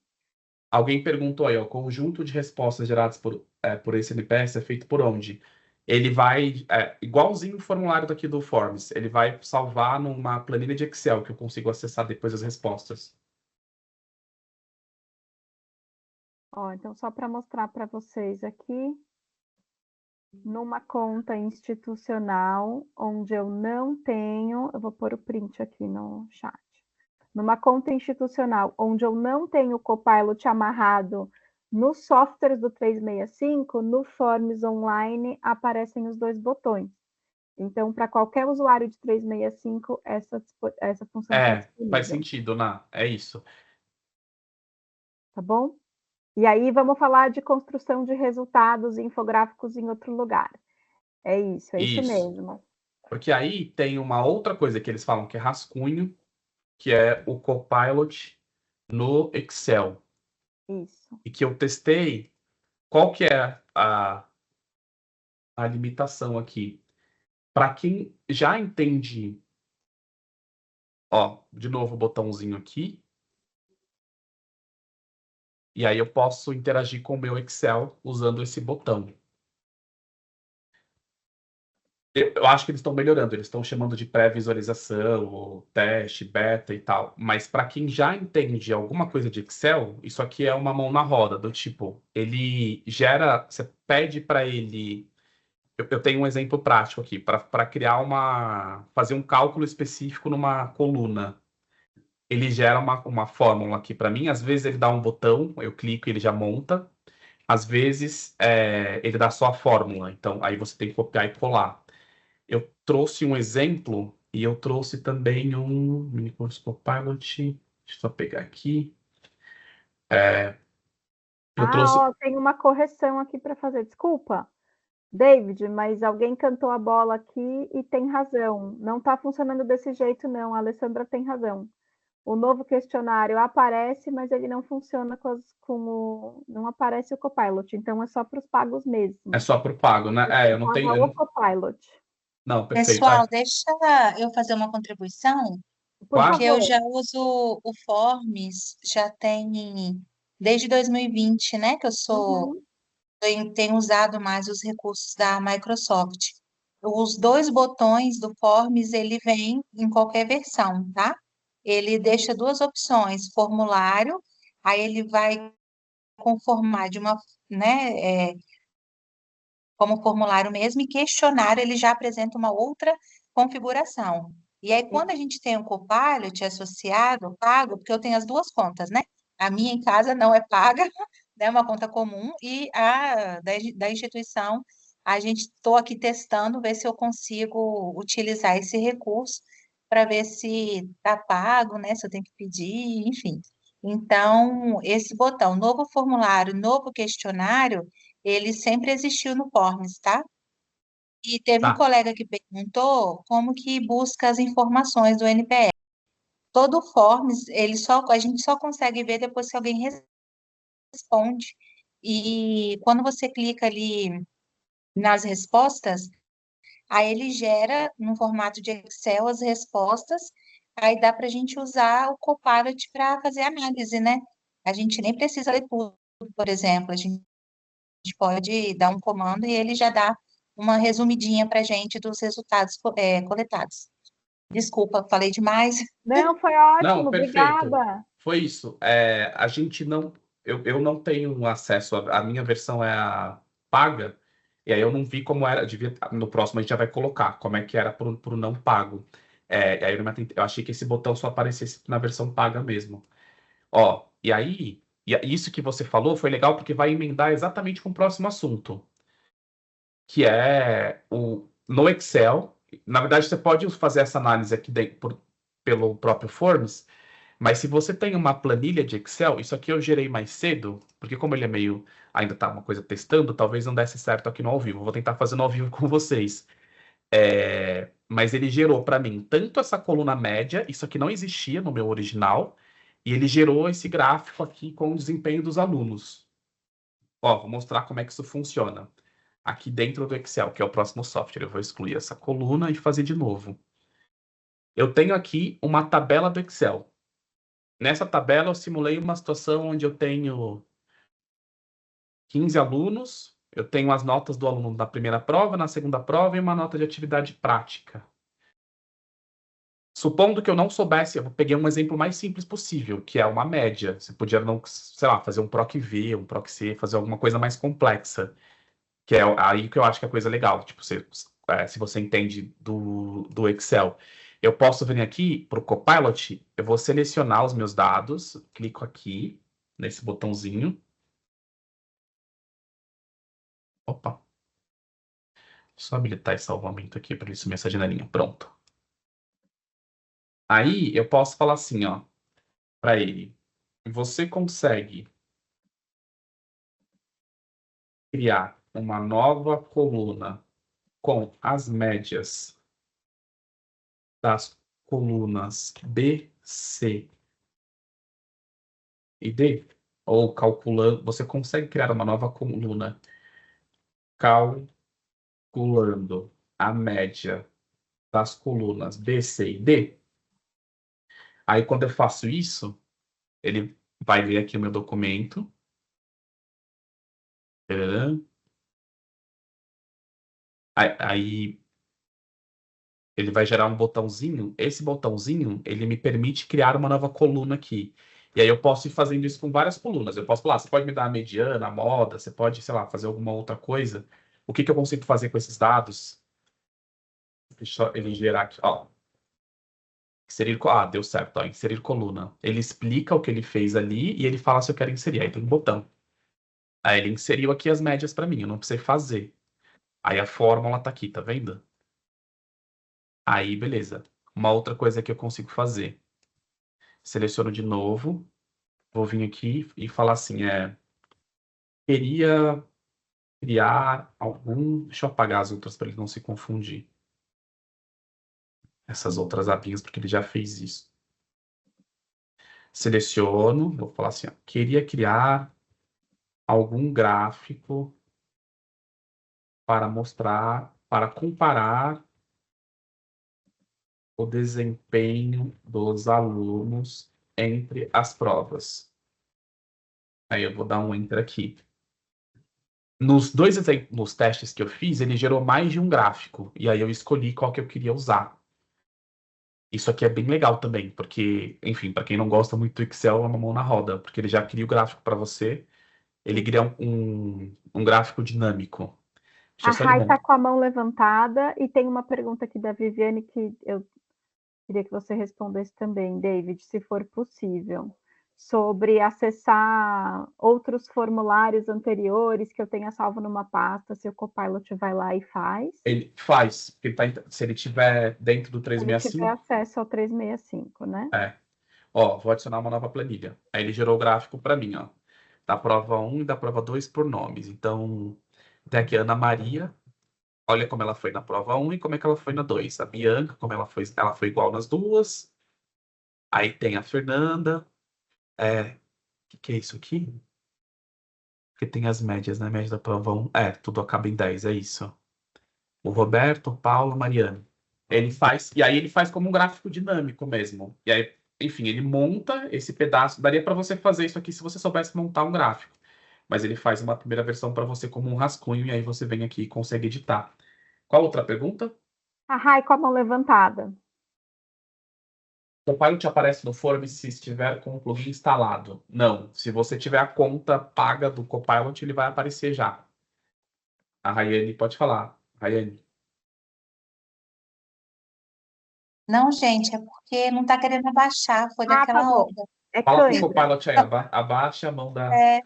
Alguém perguntou aí, o conjunto de respostas geradas por esse NPS é feito por onde? Ele vai, igualzinho o formulário daqui do Forms, ele vai salvar numa planilha de Excel que eu consigo acessar depois as respostas. Então, só para mostrar para vocês aqui, numa conta institucional, onde eu não tenho, eu vou pôr o print aqui no chat. Numa conta institucional, onde eu não tenho o Copilot amarrado nos softwares do 365, no Forms Online aparecem os 2 botões. Então, para qualquer usuário de 365, essa função está disponível. Faz sentido, Ná. É isso. Tá bom? E aí vamos falar de construção de resultados e infográficos em outro lugar. É isso mesmo. Porque aí tem uma outra coisa que eles falam que é rascunho, que é o Copilot no Excel. Isso. E que eu testei, qual que é a limitação aqui? Para quem já entende, de novo o botãozinho aqui, e aí eu posso interagir com o meu Excel usando esse botão. Eu acho que eles estão melhorando, eles estão chamando de pré-visualização, ou teste, beta e tal. Mas para quem já entende alguma coisa de Excel, isso aqui é uma mão na roda, do tipo, ele gera, você pede para ele. Eu tenho um exemplo prático aqui, para criar fazer um cálculo específico numa coluna. Ele gera uma fórmula aqui para mim, às vezes ele dá um botão, eu clico e ele já monta. Às vezes ele dá só a fórmula, então aí você tem que copiar e colar. Eu trouxe um exemplo e eu trouxe também um Minicourse Copilot. Deixa eu só pegar aqui. Eu trouxe. Ó, tem uma correção aqui para fazer. Desculpa, David, mas alguém cantou a bola aqui e tem razão. Não está funcionando desse jeito, não. A Alessandra tem razão. O novo questionário aparece, mas ele não funciona não aparece o Copilot, então é só para os pagos mesmo. É só para o pago, né? Você Eu não paga tenho. o Copilot. Não, perfeito. Pessoal, deixa eu fazer uma contribuição, Por Claro. porque eu favor. já uso o Forms, já tem desde 2020, né, que Uhum. tenho usado mais os recursos da Microsoft. Os dois botões do Forms, ele vem em qualquer versão, tá? Ele deixa duas opções, formulário, aí ele vai conformar de uma, né, como formulário mesmo, e questionário ele já apresenta uma outra configuração. E aí, quando a gente tem um Copilot associado, pago, porque eu tenho as duas contas, né? A minha em casa não é paga, né? Uma conta comum, e a da instituição, a gente estou aqui testando, ver se eu consigo utilizar esse recurso para ver se está pago, né? Se eu tenho que pedir, enfim. Então, esse botão, novo formulário, novo questionário, ele sempre existiu no Forms, tá? E teve um Tá. colega que perguntou como que busca as informações do NPS. Todo o Forms, a gente só consegue ver depois que alguém responde. E quando você clica ali nas respostas, aí ele gera no formato de Excel as respostas, aí dá para a gente usar o Copilot para fazer análise, né? A gente nem precisa ler tudo, por exemplo, a gente pode dar um comando e ele já dá uma resumidinha para a gente dos resultados coletados. Desculpa, falei demais. Não, foi Não, ótimo, perfeito. obrigada. Foi isso. A gente não. Eu não tenho acesso. A minha versão é a paga. E aí eu não vi como era. No próximo a gente já vai colocar como é que era pro não pago. E aí eu achei que esse botão só aparecesse na versão paga mesmo. Ó, e aí. Isso que você falou foi legal porque vai emendar exatamente com o próximo assunto. Que é no Excel. Na verdade, você pode fazer essa análise aqui pelo próprio Forms. Mas se você tem uma planilha de Excel, isso aqui eu gerei mais cedo, porque como ele é meio, ainda tá uma coisa testando, talvez não desse certo aqui no ao vivo. Vou tentar fazer no ao vivo com vocês. Mas ele gerou para mim tanto essa coluna média, isso aqui não existia no meu original, e ele gerou esse gráfico aqui com o desempenho dos alunos. Ó, vou mostrar como é que isso funciona. Aqui dentro do Excel, que é o próximo software, eu vou excluir essa coluna e fazer de novo. Eu tenho aqui uma tabela do Excel. Nessa tabela, eu simulei uma situação onde eu tenho 15 alunos, eu tenho as notas do aluno na primeira prova, na segunda prova e uma nota de atividade prática. Supondo que eu não soubesse, eu peguei um exemplo mais simples possível, que é uma média. Você podia, não, sei lá, fazer um PROC-V, um PROC-C, fazer alguma coisa mais complexa. Que é aí que eu acho que é a coisa legal. Tipo, se você entende do Excel. Eu posso vir aqui para o Copilot, eu vou selecionar os meus dados, clico aqui, nesse botãozinho. Opa. Só habilitar esse salvamento aqui para ele sumir essa janelinha. Pronto. Aí eu posso falar assim, ó, para ele. Você consegue criar uma nova coluna com as médias das colunas B, C e D? Ou calculando, você consegue criar uma nova coluna calculando a média das colunas B, C e D? Aí quando eu faço isso, ele vai ler aqui o meu documento. Aí ele vai gerar um botãozinho. Esse botãozinho, ele me permite criar uma nova coluna aqui. E aí eu posso ir fazendo isso com várias colunas. Eu posso falar, você pode me dar a mediana, a moda, você pode, sei lá, fazer alguma outra coisa. O que que eu consigo fazer com esses dados? Deixa ele gerar aqui, ó. Deu certo, ó. Inserir coluna. Ele explica o que ele fez ali e ele fala se eu quero inserir. Aí tem um botão. Aí ele inseriu aqui as médias para mim, eu não precisei fazer. Aí a fórmula tá aqui, tá vendo? Aí, beleza. Uma outra coisa que eu consigo fazer. Seleciono de novo. Vou vir aqui e falar assim, queria criar algum... Deixa eu apagar as outras para ele não se confundir. Essas outras abinhas, porque ele já fez isso. Seleciono, vou falar assim, ó, queria criar algum gráfico para mostrar, para comparar o desempenho dos alunos entre as provas. Aí eu vou dar um enter aqui. Nos dois nos testes que eu fiz, ele gerou mais de um gráfico. E aí eu escolhi qual que eu queria usar. Isso aqui é bem legal também, porque, enfim, para quem não gosta muito do Excel, é uma mão na roda, porque ele já cria o gráfico para você. Ele cria um gráfico dinâmico. Deixa A eu só Rai está com a mão levantada e tem uma pergunta aqui da Viviane que eu queria que você respondesse também, David, se for possível, sobre acessar outros formulários anteriores que eu tenha salvo numa pasta, se o Copilot vai lá e faz. Ele faz, porque se ele tiver dentro do Se ele 365. tiver acesso ao 365, né? Ó, vou adicionar uma nova planilha. Aí ele gerou o gráfico para mim, ó. Da prova 1 e da prova 2 por nomes. Então, tem aqui a Ana Maria. Olha como ela foi na prova 1 e como é que ela foi na 2. A Bianca, como ela foi igual nas duas. Aí tem a Fernanda. O que é isso aqui? Porque tem as médias, né? Média da prova 1. Tudo acaba em 10, é isso. O Roberto, o Paulo, a Mariana. Ele faz, e aí ele faz como um gráfico dinâmico mesmo. E aí, enfim, ele monta esse pedaço. Daria para você fazer isso aqui se você soubesse montar um gráfico. Mas ele faz uma primeira versão para você como um rascunho, e aí você vem aqui e consegue editar. Qual outra pergunta? A Rai com a mão levantada. O Copilot aparece no Form se estiver com o plugin instalado. Não. Se você tiver a conta paga do Copilot, ele vai aparecer já. A Rayane pode falar. Rayane. Não, gente, é porque não está querendo abaixar, foi Tá daquela bom. onda. É Fala pro cãibra. Copilot aí, abaixa a mão da, É,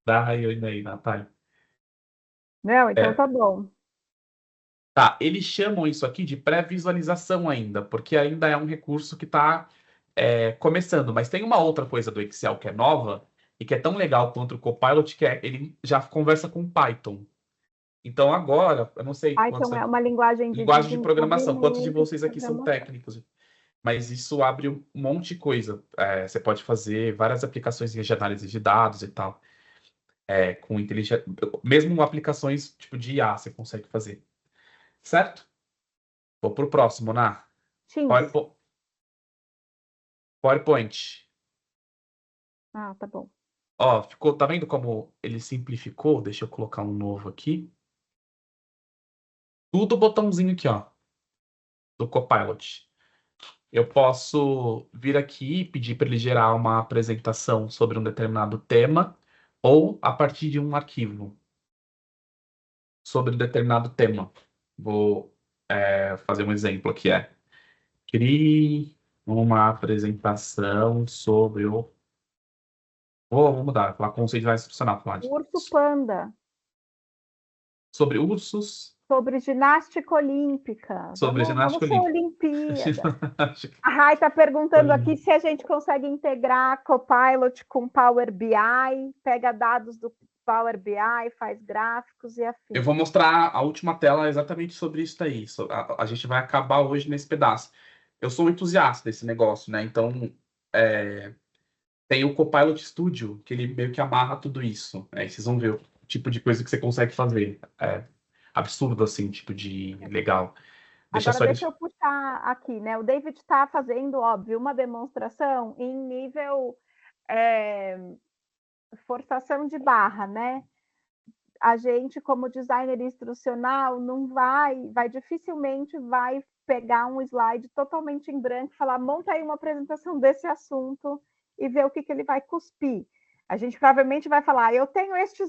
da Rayane aí, Natália. Não, então tá bom. Tá, eles chamam isso aqui de pré-visualização ainda, porque ainda é um recurso que está começando. Mas tem uma outra coisa do Excel que é nova e que é tão legal quanto o Copilot, que ele já conversa com Python. Então agora, eu não sei Python é uma linguagem de programação, quantos de desenvolvimento vocês de aqui são programação. técnicos? Mas isso abre um monte de coisa. Você pode fazer várias aplicações de análise de dados e tal. Com inteligência, mesmo aplicações tipo de IA você consegue fazer. Certo? Vou pro próximo, Ná. Teams. PowerPoint. Ah, tá bom. Ó, tá vendo como ele simplificou? Deixa eu colocar um novo aqui. Tudo botãozinho aqui, ó, do Copilot. Eu posso vir aqui e pedir para ele gerar uma apresentação sobre um determinado tema ou a partir de um arquivo sobre um determinado tema. Vou fazer um exemplo aqui, crie uma apresentação sobre o... Vou mudar, falar conceito institucional, falar Urso Panda. sobre ursos, Sobre ginástica olímpica. sobre ginástica Vamos ser olímpica. Olimpíada. A Rai está perguntando aqui se a gente consegue integrar Copilot com Power BI, pega dados do Power BI, faz gráficos e afins. Eu vou mostrar a última tela exatamente sobre isso daí. A gente vai acabar hoje nesse pedaço. Eu sou um entusiasta desse negócio, né? Então, tem o Copilot Studio, que ele meio que amarra tudo isso. Aí vocês vão ver o tipo de coisa que você consegue fazer. Absurdo, assim, tipo de legal. Deixa eu puxar aqui, né? O David está fazendo, óbvio, uma demonstração em nível forçação de barra, né? a gente, como designer instrucional, não dificilmente vai pegar um slide totalmente em branco e falar, monta aí uma apresentação desse assunto e ver o que ele vai cuspir. A gente provavelmente vai falar, eu tenho esses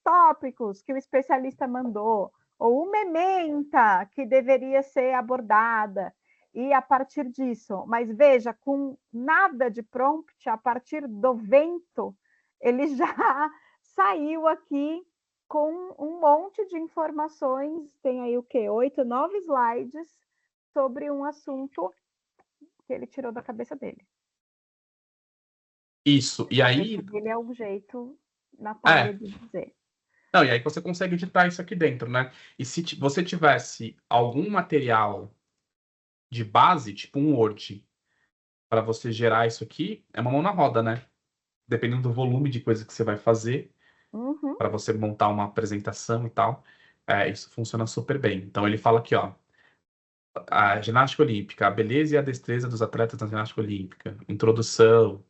tópicos que o especialista mandou, ou uma ementa que deveria ser abordada, e a partir disso, mas veja, com nada de prompt, a partir do vento, ele já saiu aqui com um monte de informações, tem aí o quê? 8, 9 slides sobre um assunto que ele tirou da cabeça dele. Isso, e aí... Ele é um jeito, Natália, de dizer. Não, e aí você consegue editar isso aqui dentro, né? E se você tivesse algum material de base, tipo um Word, para você gerar isso aqui, é uma mão na roda, né? Dependendo do volume de coisa que você vai fazer, para você montar uma apresentação e tal, isso funciona super bem. Então ele fala aqui, ó, a ginástica olímpica, a beleza e a destreza dos atletas na ginástica olímpica, introdução,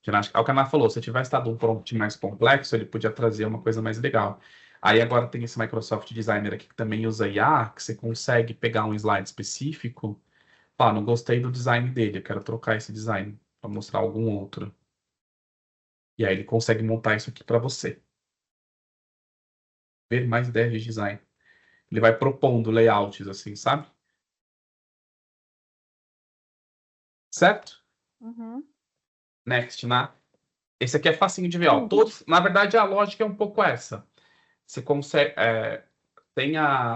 ginástica. O Caná falou, se tivesse dado um prompt mais complexo, ele podia trazer uma coisa mais legal. Aí agora tem esse Microsoft Designer aqui que também usa IA, que você consegue pegar um slide específico. Não gostei do design dele, eu quero trocar esse design para mostrar algum outro. E aí ele consegue montar isso aqui para você. Ver mais ideias de design. Ele vai propondo layouts assim, sabe? Certo? Next, né? Esse aqui é facinho de ver, ó. Todos, na verdade, a lógica é um pouco essa. Você consegue... tem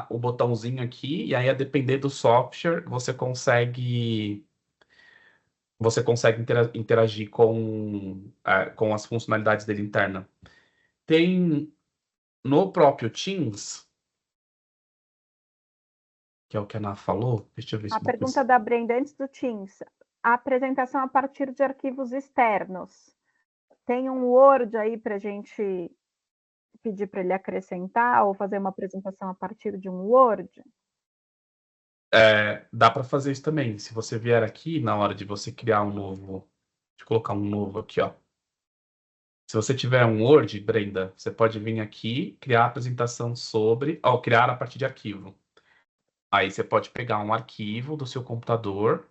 o botãozinho aqui, e aí, a depender do software, você consegue interagir com as funcionalidades dele interna. Tem no próprio Teams, que é o que a Ana falou, deixa eu ver se a pergunta da Brenda antes do Teams, a apresentação a partir de arquivos externos. Tem um Word aí para a gente pedir para ele acrescentar ou fazer uma apresentação a partir de um Word? Dá para fazer isso também. Se você vier aqui, na hora de você criar um novo... Deixa eu colocar um novo aqui, ó. Se você tiver um Word, Brenda, você pode vir aqui, criar a apresentação sobre... criar a partir de arquivo. Aí você pode pegar um arquivo do seu computador.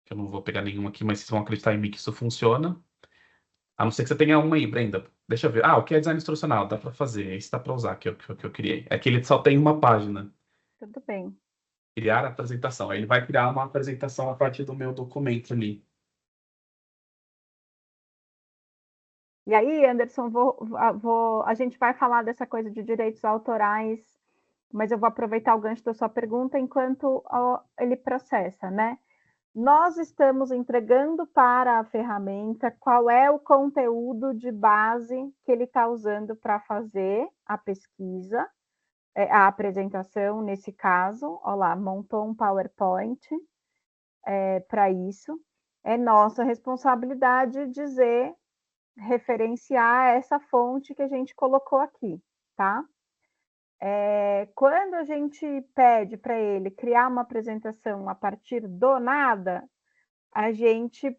Eu não vou pegar nenhum aqui, mas vocês vão acreditar em mim que isso funciona. A não ser que você tenha uma aí, Brenda. Deixa eu ver. O que é design instrucional? Dá para fazer. Esse dá para usar, que eu criei. É que ele só tem uma página. Tudo bem. Criar a apresentação. Aí ele vai criar uma apresentação a partir do meu documento ali. E aí, Anderson, a gente vai falar dessa coisa de direitos autorais, mas eu vou aproveitar o gancho da sua pergunta enquanto ele processa, né? Nós estamos entregando para a ferramenta qual é o conteúdo de base que ele está usando para fazer a pesquisa, a apresentação, nesse caso. Olha lá, montou um PowerPoint para isso. É nossa responsabilidade dizer, referenciar essa fonte que a gente colocou aqui, tá? Quando a gente pede para ele criar uma apresentação a partir do nada, a gente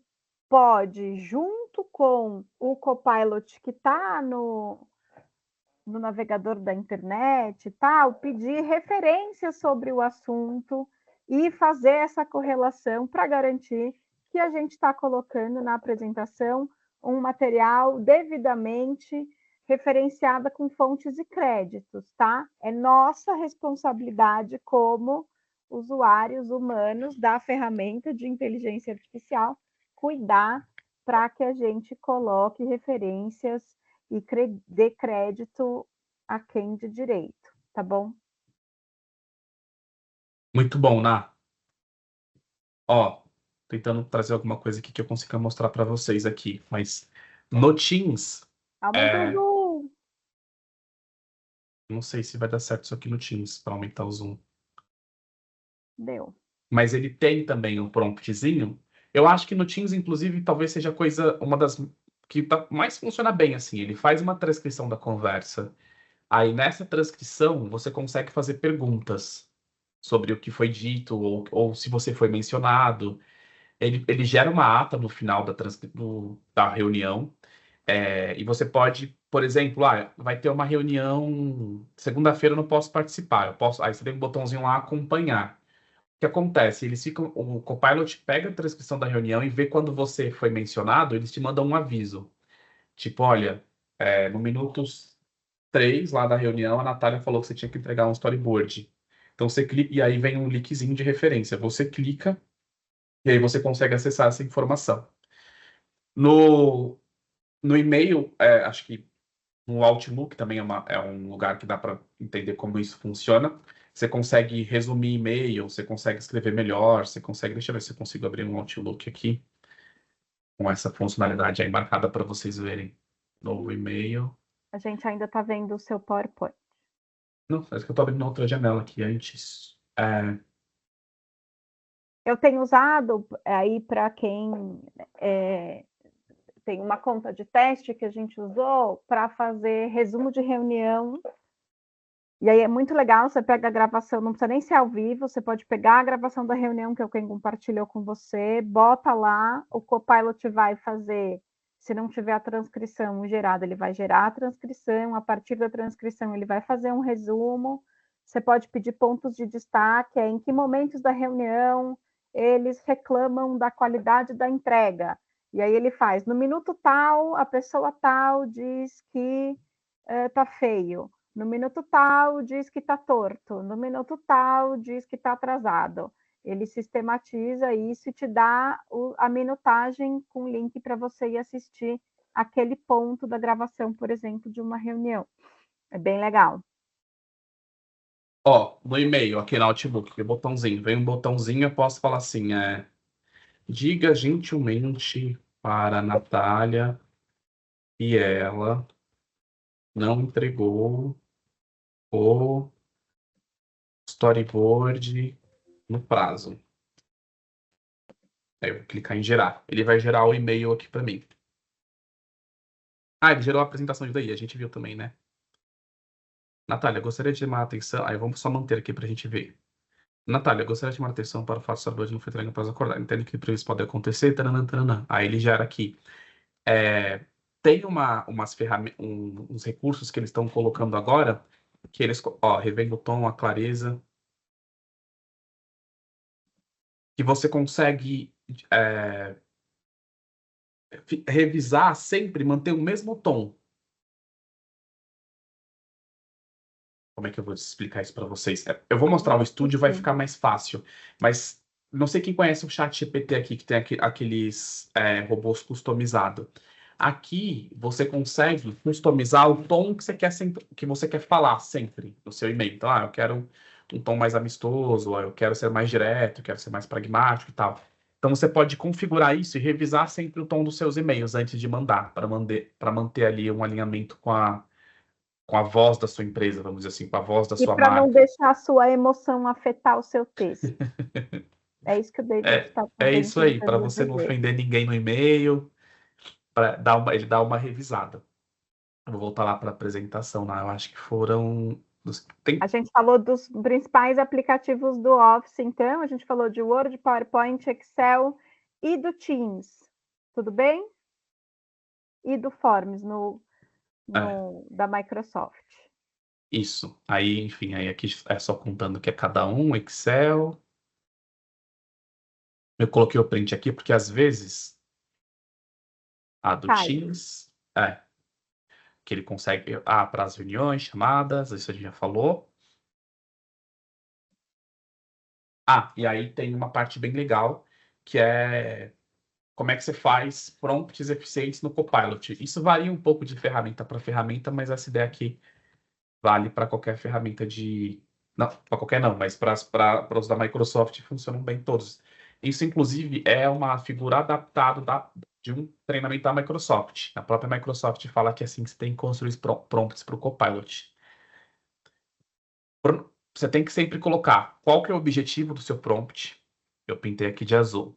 pode, junto com o Copilot que está no navegador da internet, tal, pedir referências sobre o assunto e fazer essa correlação para garantir que a gente está colocando na apresentação um material devidamente referenciada com fontes e créditos, tá? É nossa responsabilidade como usuários humanos da ferramenta de inteligência artificial cuidar para que a gente coloque referências e dê crédito a quem de direito, tá bom? Muito bom, Ná. Tentando trazer alguma coisa aqui que eu consiga mostrar para vocês aqui, mas no Teams... Aumenta o zoom! Não sei se vai dar certo isso aqui no Teams, para aumentar o zoom. Deu. Mas ele tem também um promptzinho. Eu acho que no Teams, inclusive, talvez seja uma das que mais funciona bem, assim. Ele faz uma transcrição da conversa. Aí, nessa transcrição, você consegue fazer perguntas sobre o que foi dito ou se você foi mencionado. Ele gera uma ata no final da reunião. E você pode, por exemplo, vai ter uma reunião segunda-feira, eu não posso participar. Aí você tem um botãozinho lá acompanhar. O que acontece? O Copilot pega a transcrição da reunião e vê quando você foi mencionado, eles te mandam um aviso. Tipo, olha, no minuto 3 lá da reunião, a Natália falou que você tinha que entregar um storyboard. Então você clica, e aí vem um linkzinho de referência. Você clica e aí você consegue acessar essa informação. No e-mail, acho que no Outlook também é um lugar que dá para entender como isso funciona. Você consegue resumir e-mail, você consegue escrever melhor, você consegue. Deixa eu ver se eu consigo abrir um Outlook aqui com essa funcionalidade aí marcada para vocês verem. Novo e-mail. A gente ainda está vendo o seu PowerPoint. Não, parece que eu estou abrindo outra janela aqui antes. Eu tenho usado aí para quem tem uma conta de teste que a gente usou para fazer resumo de reunião. E aí é muito legal, você pega a gravação, não precisa nem ser ao vivo, você pode pegar a gravação da reunião que alguém compartilhou com você, bota lá, o Copilot vai fazer, se não tiver a transcrição gerada, ele vai gerar a transcrição, a partir da transcrição ele vai fazer um resumo, você pode pedir pontos de destaque, em que momentos da reunião eles reclamam da qualidade da entrega. E aí ele faz, no minuto tal, a pessoa tal diz que tá feio. No minuto tal, diz que está torto. No minuto tal, diz que está atrasado. Ele sistematiza isso e te dá a minutagem com link para você ir assistir aquele ponto da gravação, por exemplo, de uma reunião. É bem legal. No e-mail, aqui no Outlook, vem um botãozinho, eu posso falar assim, diga gentilmente para a Natália que ela não entregou o storyboard no prazo. Aí eu vou clicar em gerar. Ele vai gerar o e-mail aqui para mim. Ele gerou a apresentação daí, a gente viu também, né? Natália, gostaria de chamar a atenção. Aí vamos só manter aqui para a gente ver. Natália, gostaria de chamar a atenção para o fato de storyboard não foi entregue no prazo acordado. Entendo que isso pode acontecer. Taranã, taranã. Aí ele gera aqui. Tem uns recursos que eles estão colocando agora, que eles, revendo o tom, a clareza, que você consegue revisar sempre, manter o mesmo tom. Como é que eu vou explicar isso para vocês? Eu vou mostrar o estúdio, vai ficar mais fácil. Mas não sei quem conhece o ChatGPT aqui, que tem aqueles robôs customizados. Aqui você consegue customizar o tom que você quer falar sempre no seu e-mail. Então, eu quero um tom mais amistoso, eu quero ser mais direto, eu quero ser mais pragmático e tal. Então você pode configurar isso e revisar sempre o tom dos seus e-mails antes de mandar, para manter ali um alinhamento com a voz da sua empresa, vamos dizer assim, com a voz da sua marca. E para não deixar a sua emoção afetar o seu texto. É isso que o David está É isso aí, para você não ofender ninguém no e-mail, ele dá uma revisada. Eu vou voltar lá para a apresentação, eu acho que foram... A gente falou dos principais aplicativos do Office, então, a gente falou de Word, PowerPoint, Excel e do Teams, tudo bem? E do Forms, da Microsoft. Isso. Aí, enfim, aí aqui é só contando que é cada um, Excel. Eu coloquei o print aqui porque às vezes do Teams, que ele consegue para as reuniões, chamadas, isso a gente já falou. E aí tem uma parte bem legal, que é como é que você faz prompts eficientes no Copilot. Isso varia um pouco de ferramenta para ferramenta, mas essa ideia aqui vale para qualquer ferramenta de... Não, para qualquer não, mas para os da Microsoft funcionam bem todos. Isso, inclusive, é uma figura adaptada de um treinamento da Microsoft. A própria Microsoft fala que é assim que você tem que construir prompts para o Copilot. Você tem que sempre colocar qual que é o objetivo do seu prompt. Eu pintei aqui de azul.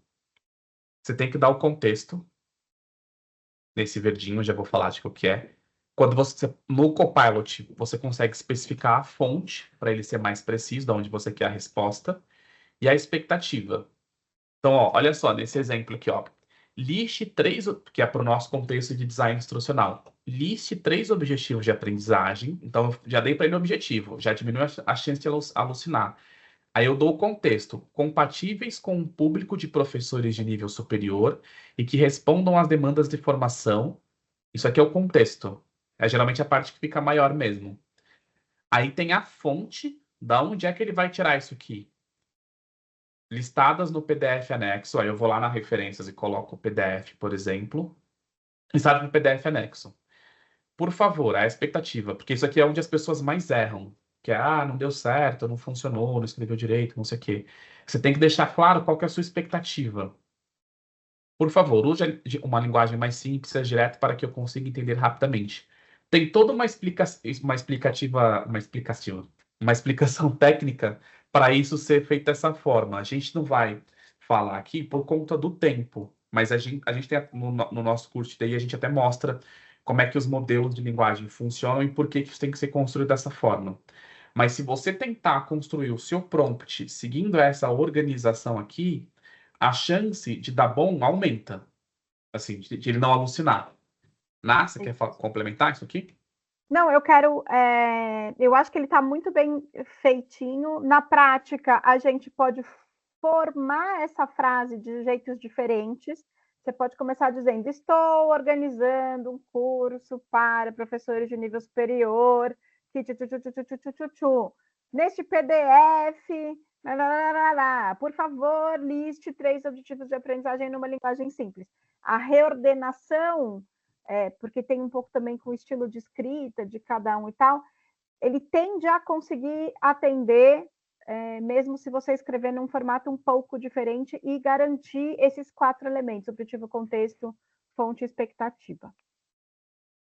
Você tem que dar o contexto. Nesse verdinho, já vou falar de o que é. Quando no Copilot, você consegue especificar a fonte, para ele ser mais preciso, de onde você quer a resposta, e a expectativa. Então, olha só, nesse exemplo aqui, liste 3, que é para o nosso contexto de design instrucional, liste 3 objetivos de aprendizagem. Então, eu já dei para ele o objetivo, já diminui a chance de alucinar. Aí eu dou o contexto, compatíveis com um público de professores de nível superior e que respondam às demandas de formação. Isso aqui é o contexto. É geralmente a parte que fica maior mesmo. Aí tem a fonte, da onde é que ele vai tirar isso aqui? Listadas no PDF anexo. Aí eu vou lá nas referências e coloco o PDF, por exemplo. Listado no PDF anexo. Por favor, a expectativa, porque isso aqui é onde as pessoas mais erram. Que é, não deu certo, não funcionou, não escreveu direito, não sei o quê. Você tem que deixar claro qual que é a sua expectativa. Por favor, use uma linguagem mais simples e direta para que eu consiga entender rapidamente. Tem toda uma explicação técnica para isso ser feito dessa forma. A gente não vai falar aqui por conta do tempo, mas a gente tem no nosso curso de TI, a gente até mostra como é que os modelos de linguagem funcionam e por que isso tem que ser construído dessa forma. Mas se você tentar construir o seu prompt seguindo essa organização aqui, a chance de dar bom aumenta. Assim, de ele não alucinar. Você quer complementar isso aqui? Não, eu quero. Eu acho que ele está muito bem feitinho. Na prática, a gente pode formar essa frase de jeitos diferentes. Você pode começar dizendo: estou organizando um curso para professores de nível superior. Neste PDF, por favor, liste 3 objetivos de aprendizagem numa linguagem simples. A reordenação, porque tem um pouco também com o estilo de escrita de cada um e tal, ele tende a conseguir atender, mesmo se você escrever num formato um pouco diferente e garantir esses 4 elementos: objetivo, contexto, fonte e expectativa.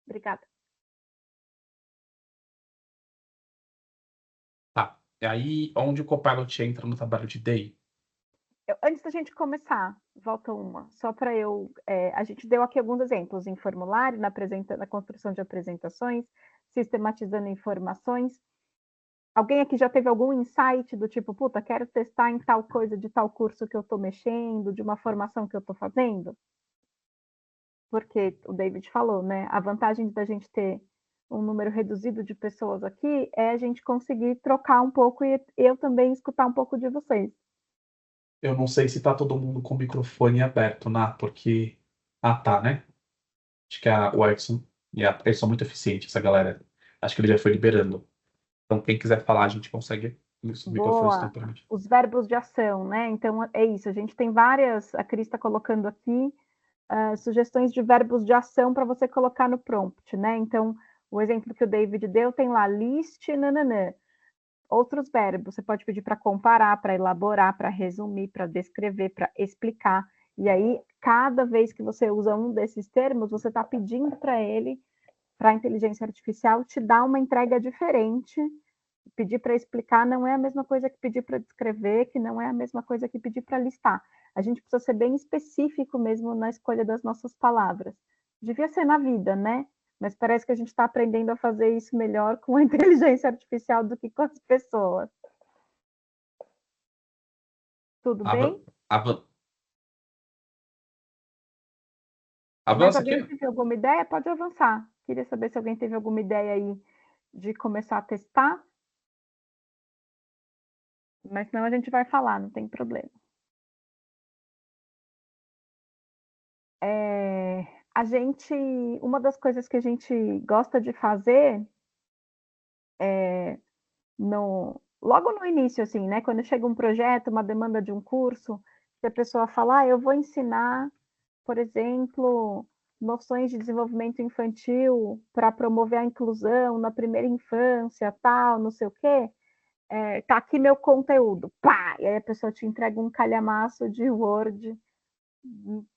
Obrigada. Tá. E aí, onde o Copilot entra no trabalho de DI? Antes da gente começar, volta uma, só para eu... a gente deu aqui alguns exemplos em formulário, na construção de apresentações, sistematizando informações. Alguém aqui já teve algum insight do tipo, puta, quero testar em tal coisa de tal curso que eu estou mexendo, de uma formação que eu estou fazendo? Porque o David falou, né? A vantagem da gente ter um número reduzido de pessoas aqui é a gente conseguir trocar um pouco e eu também escutar um pouco de vocês. Eu não sei se tá todo mundo com o microfone aberto, porque... tá, né? Acho que o Edson eles são muito eficientes, essa galera. Acho que ele já foi liberando. Então, quem quiser falar, a gente consegue. Os microfones estão permitidos. Os verbos de ação, né? Então, é isso. A gente tem várias... A Cris está colocando aqui sugestões de verbos de ação para você colocar no prompt, né? Então, o exemplo que o David deu tem lá, list, nananã. Outros verbos, você pode pedir para comparar, para elaborar, para resumir, para descrever, para explicar. E aí, cada vez que você usa um desses termos, você está pedindo para ele, para a inteligência artificial, te dar uma entrega diferente. Pedir para explicar não é a mesma coisa que pedir para descrever, que não é a mesma coisa que pedir para listar. A gente precisa ser bem específico mesmo na escolha das nossas palavras. Devia ser na vida, né? Mas parece que a gente está aprendendo a fazer isso melhor com a inteligência artificial do que com as pessoas. Tudo bem? Mas alguém teve alguma ideia? Pode avançar. Queria saber se alguém teve alguma ideia aí de começar a testar. Mas senão a gente vai falar, não tem problema. Uma das coisas que a gente gosta de fazer logo no início, assim, né? Quando chega um projeto, uma demanda de um curso, que a pessoa fala, eu vou ensinar, por exemplo, noções de desenvolvimento infantil para promover a inclusão na primeira infância, tal, não sei o quê. Tá aqui meu conteúdo, pá! E aí a pessoa te entrega um calhamaço de Word,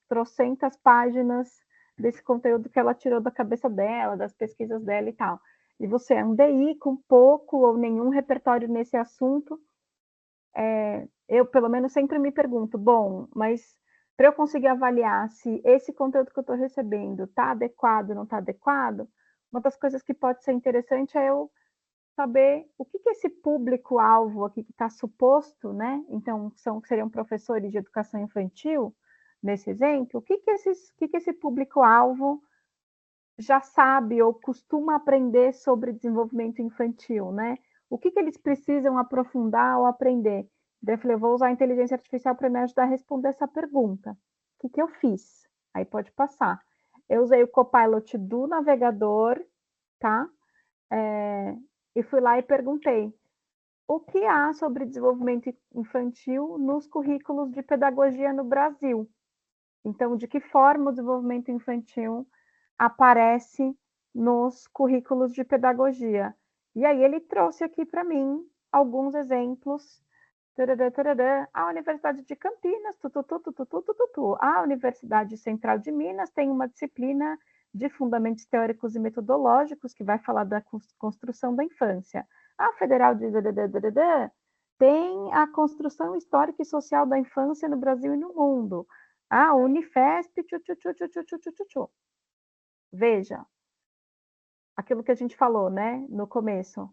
trocentas páginas desse conteúdo que ela tirou da cabeça dela, das pesquisas dela e tal. E você é um DI com pouco ou nenhum repertório nesse assunto, eu, pelo menos, sempre me pergunto, bom, mas para eu conseguir avaliar se esse conteúdo que eu estou recebendo está adequado ou não está adequado, uma das coisas que pode ser interessante é eu saber o que esse público-alvo aqui que está suposto, né? Então, seriam professores de educação infantil, nesse exemplo, o que esse público-alvo já sabe ou costuma aprender sobre desenvolvimento infantil, né? O que eles precisam aprofundar ou aprender? Daí eu falei, eu vou usar a inteligência artificial para me ajudar a responder essa pergunta. O que eu fiz? Aí pode passar. Eu usei o Copilot do navegador, tá? E fui lá e perguntei, o que há sobre desenvolvimento infantil nos currículos de pedagogia no Brasil? Então, de que forma o desenvolvimento infantil aparece nos currículos de pedagogia? E aí ele trouxe aqui para mim alguns exemplos. Tarará, tarará. A Universidade de Campinas, a Universidade Central de Minas tem uma disciplina de fundamentos teóricos e metodológicos que vai falar da construção da infância. A Federal de tem a construção histórica e social da infância no Brasil e no mundo. A Unifesp, Veja, aquilo que a gente falou, né, no começo.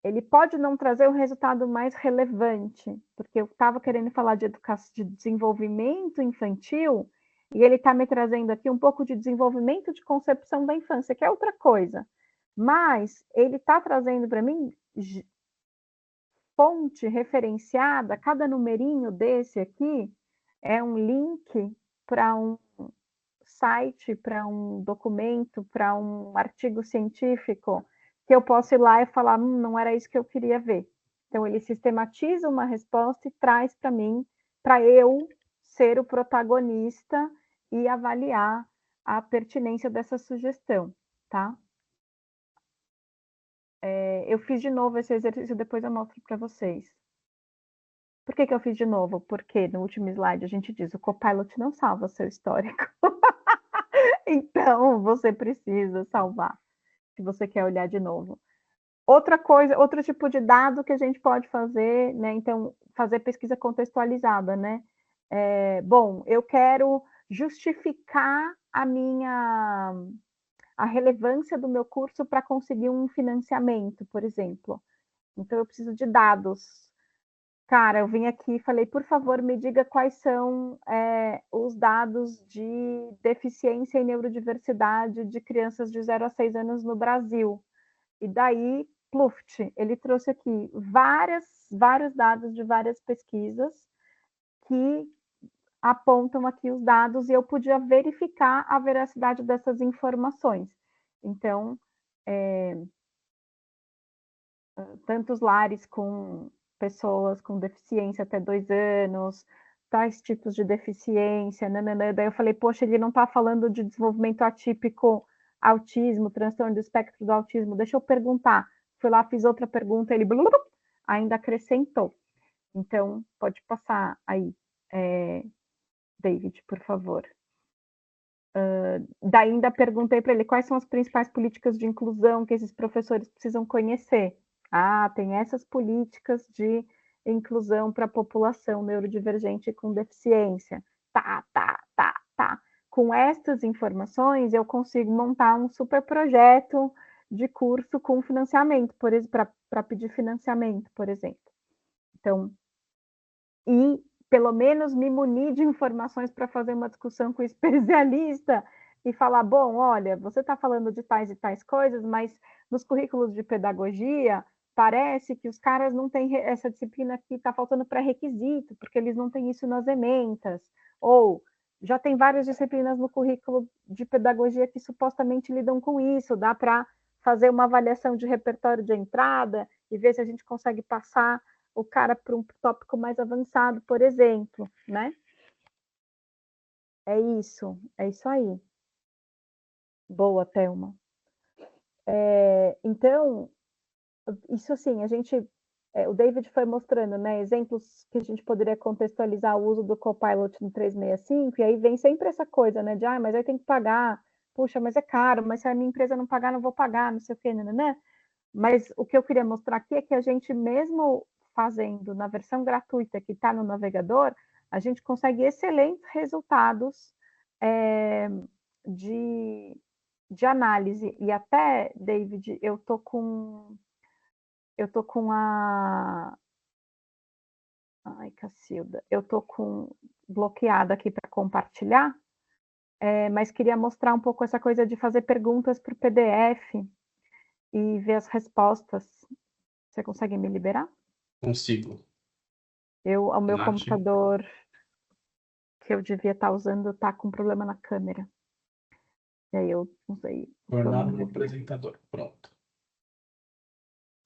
Ele pode não trazer o resultado mais relevante, porque eu estava querendo falar de educação, de desenvolvimento infantil, e ele está me trazendo aqui um pouco de desenvolvimento de concepção da infância, que é outra coisa. Mas ele está trazendo para mim fonte referenciada, cada numerinho desse aqui é um link para um site, para um documento, para um artigo científico, que eu posso ir lá e falar, não era isso que eu queria ver. Então, ele sistematiza uma resposta e traz para mim, para eu ser o protagonista e avaliar a pertinência dessa sugestão, tá? Eu fiz de novo esse exercício, depois eu mostro para vocês. Por que eu fiz de novo? Porque no último slide a gente diz, o Copilot não salva seu histórico. Então, você precisa salvar, se você quer olhar de novo. Outra coisa, outro tipo de dado que a gente pode fazer, né? Então, fazer pesquisa contextualizada, né? Bom, eu quero justificar a relevância do meu curso para conseguir um financiamento, por exemplo. Então, eu preciso de dados. Cara, eu vim aqui e falei, por favor, me diga quais são os dados de deficiência e neurodiversidade de crianças de 0 a 6 anos no Brasil. E daí, pluft, ele trouxe aqui vários dados de várias pesquisas que apontam aqui os dados e eu podia verificar a veracidade dessas informações. Então, tantos lares com pessoas com deficiência até 2 anos, tais tipos de deficiência, nananã. Daí eu falei, poxa, ele não está falando de desenvolvimento atípico, autismo, transtorno do espectro do autismo, deixa eu perguntar. Fui lá, fiz outra pergunta, ele ainda acrescentou. Então, pode passar aí, David, por favor. Daí ainda perguntei para ele quais são as principais políticas de inclusão que esses professores precisam conhecer. Ah, tem essas políticas de inclusão para a população neurodivergente com deficiência. Tá. Com estas informações, eu consigo montar um super projeto de curso com financiamento, por exemplo, para pedir financiamento, por exemplo. Então, e pelo menos me munir de informações para fazer uma discussão com o especialista e falar, bom, olha, você está falando de tais e tais coisas, mas nos currículos de pedagogia parece que os caras não têm essa disciplina aqui, está faltando pré-requisito, porque eles não têm isso nas ementas, ou já tem várias disciplinas no currículo de pedagogia que supostamente lidam com isso, dá para fazer uma avaliação de repertório de entrada e ver se a gente consegue passar o cara para um tópico mais avançado, por exemplo, né? É isso aí. Boa, Thelma. Então, isso assim, o David foi mostrando, né, exemplos que a gente poderia contextualizar o uso do Copilot no 365, e aí vem sempre essa coisa, né, de, mas aí tem que pagar, puxa, mas é caro, mas se a minha empresa não pagar, não vou pagar, não sei o quê, né? Mas o que eu queria mostrar aqui é que a gente, mesmo fazendo na versão gratuita que está no navegador, a gente consegue excelentes resultados de análise. E até, David, eu tô com Ai, Cacilda, eu tô bloqueada aqui para compartilhar, mas queria mostrar um pouco essa coisa de fazer perguntas para o PDF e ver as respostas. Você consegue me liberar? Consigo. O meu Nath, computador que eu devia estar usando está com problema na câmera. E aí eu não sei. tornar um apresentador. Pronto.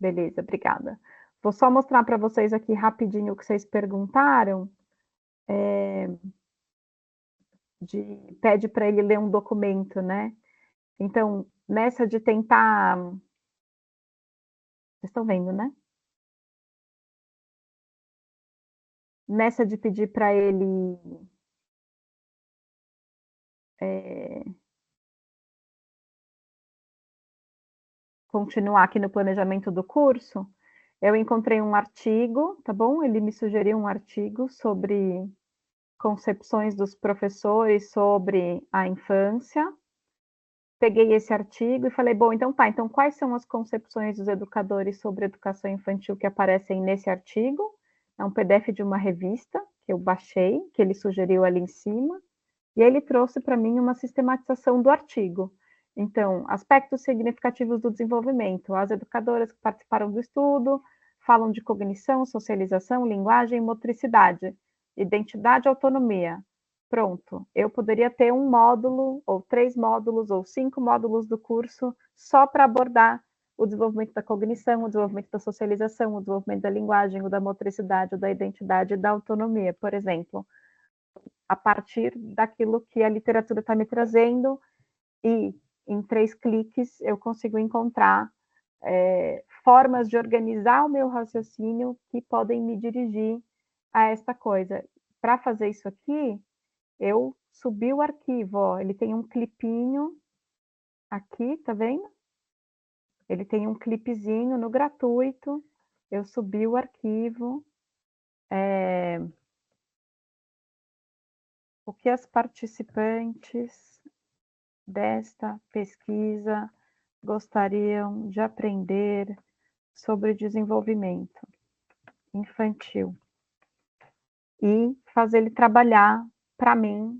Beleza, obrigada. Vou só mostrar para vocês aqui rapidinho o que vocês perguntaram. Pede para ele ler um documento, né? Então, nessa de tentar. Vocês estão vendo, né? Nessa de pedir para ele continuar aqui no planejamento do curso, eu encontrei um artigo, tá bom? Ele me sugeriu um artigo sobre concepções dos professores sobre a infância. Peguei esse artigo e falei, bom, então tá, então quais são as concepções dos educadores sobre educação infantil que aparecem nesse artigo? É um PDF de uma revista que eu baixei, que ele sugeriu ali em cima, e ele trouxe para mim uma sistematização do artigo. Então, aspectos significativos do desenvolvimento. As educadoras que participaram do estudo falam de cognição, socialização, linguagem e motricidade, identidade e autonomia. Pronto, eu poderia ter um módulo, ou 3 módulos, ou 5 módulos do curso só para abordar o desenvolvimento da cognição, o desenvolvimento da socialização, o desenvolvimento da linguagem, o da motricidade, o da identidade e da autonomia, por exemplo, a partir daquilo que a literatura está me trazendo, e em 3 cliques eu consigo encontrar formas de organizar o meu raciocínio que podem me dirigir a esta coisa. Para fazer isso aqui, eu subi o arquivo, ó, ele tem um clipinho aqui, tá vendo? Ele tem um clipezinho no gratuito, eu subi o arquivo. O que as participantes desta pesquisa gostariam de aprender sobre desenvolvimento infantil? E fazer ele trabalhar para mim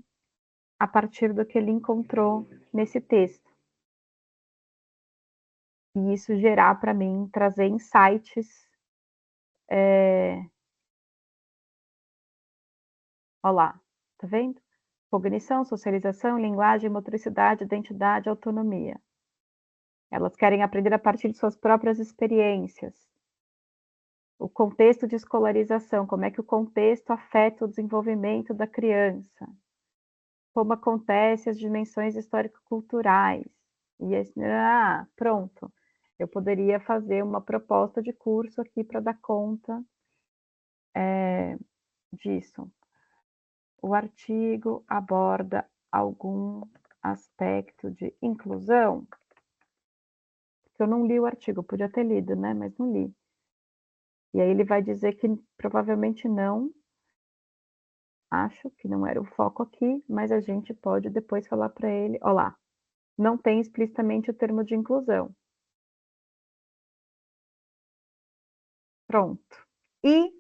a partir do que ele encontrou nesse texto. E isso gerar para mim, trazer insights. Olha lá, tá vendo? Cognição, socialização, linguagem, motricidade, identidade, autonomia. Elas querem aprender a partir de suas próprias experiências. O contexto de escolarização, como é que o contexto afeta o desenvolvimento da criança. Como acontece as dimensões histórico-culturais. E pronto. Eu poderia fazer uma proposta de curso aqui para dar conta disso. O artigo aborda algum aspecto de inclusão? Eu não li o artigo, eu podia ter lido, né? Mas não li. E aí ele vai dizer que provavelmente não. Acho que não era o foco aqui, mas a gente pode depois falar para ele. Olha lá, não tem explicitamente o termo de inclusão. Pronto. E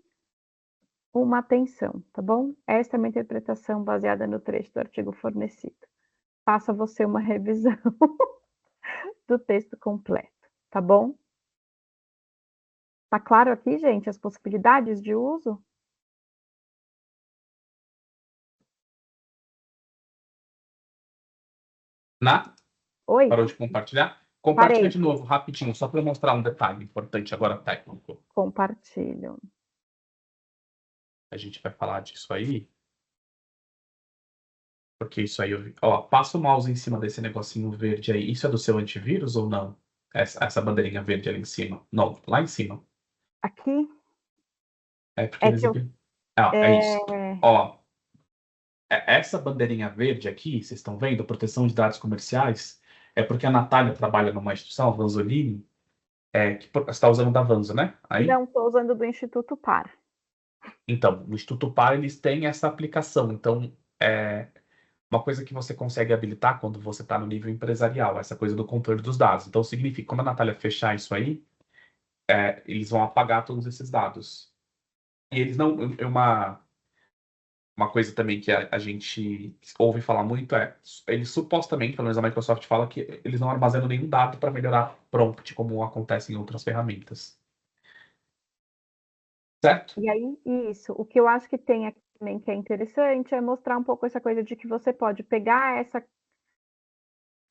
uma atenção, tá bom? Esta é uma interpretação baseada no trecho do artigo fornecido. Faça você uma revisão do texto completo, tá bom? Tá claro aqui, gente, as possibilidades de uso? Oi? Parou de compartilhar? Compartilha Parei. de novo, rapidinho, só para mostrar um detalhe importante agora técnico. Compartilho. A gente vai falar disso aí. Porque isso aí, ó, passa o mouse em cima desse negocinho verde aí. Isso é do seu antivírus ou não? Essa bandeirinha verde ali em cima? Não, lá em cima. Aqui? É porque eles... é isso. Ó, essa bandeirinha verde aqui, vocês estão vendo? Proteção de dados comerciais. É porque a Natália trabalha numa instituição, a Vanzolini, que você está usando da Vanzo, né? Aí? Não, estou usando do Instituto Par. Então, no Instituto Par, eles têm essa aplicação. Então, uma coisa que você consegue habilitar quando você está no nível empresarial, essa coisa do controle dos dados. Então, significa que quando a Natália fechar isso aí, eles vão apagar todos esses dados. E eles não. Uma coisa também que a gente ouve falar muito é, eles supostamente, pelo menos a Microsoft fala que eles não armazenam nenhum dado para melhorar prompt, como acontece em outras ferramentas. Certo? E aí, isso. O que eu acho que tem aqui também que é interessante é mostrar um pouco essa coisa de que você pode pegar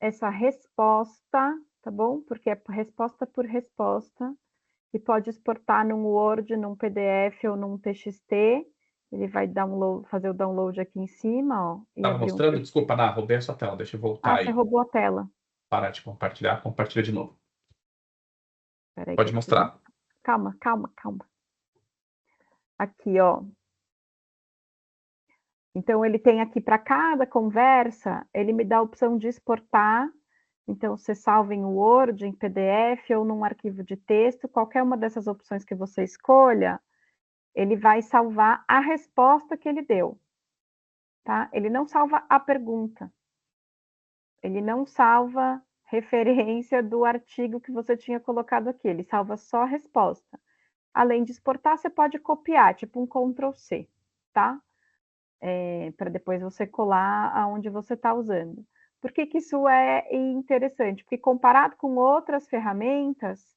essa resposta, tá bom? Porque é resposta por resposta, e pode exportar num Word, num PDF ou num TXT. Ele vai fazer o download aqui em cima, ó. Estava mostrando? Desculpa, roubei a sua tela. Deixa eu voltar aí. Você roubou a tela. Parar de compartilhar. Compartilha de novo. Peraí, pode mostrar. Calma. Aqui, ó. Então, ele tem aqui para cada conversa, ele me dá a opção de exportar. Então, você salva em Word, em PDF ou num arquivo de texto. Qualquer uma dessas opções que você escolha, ele vai salvar a resposta que ele deu. Tá? Ele não salva a pergunta. Ele não salva referência do artigo que você tinha colocado aqui. Ele salva só a resposta. Além de exportar, você pode copiar, tipo um Ctrl+C, tá? Para depois você colar aonde você está usando. Por que isso é interessante? Porque comparado com outras ferramentas,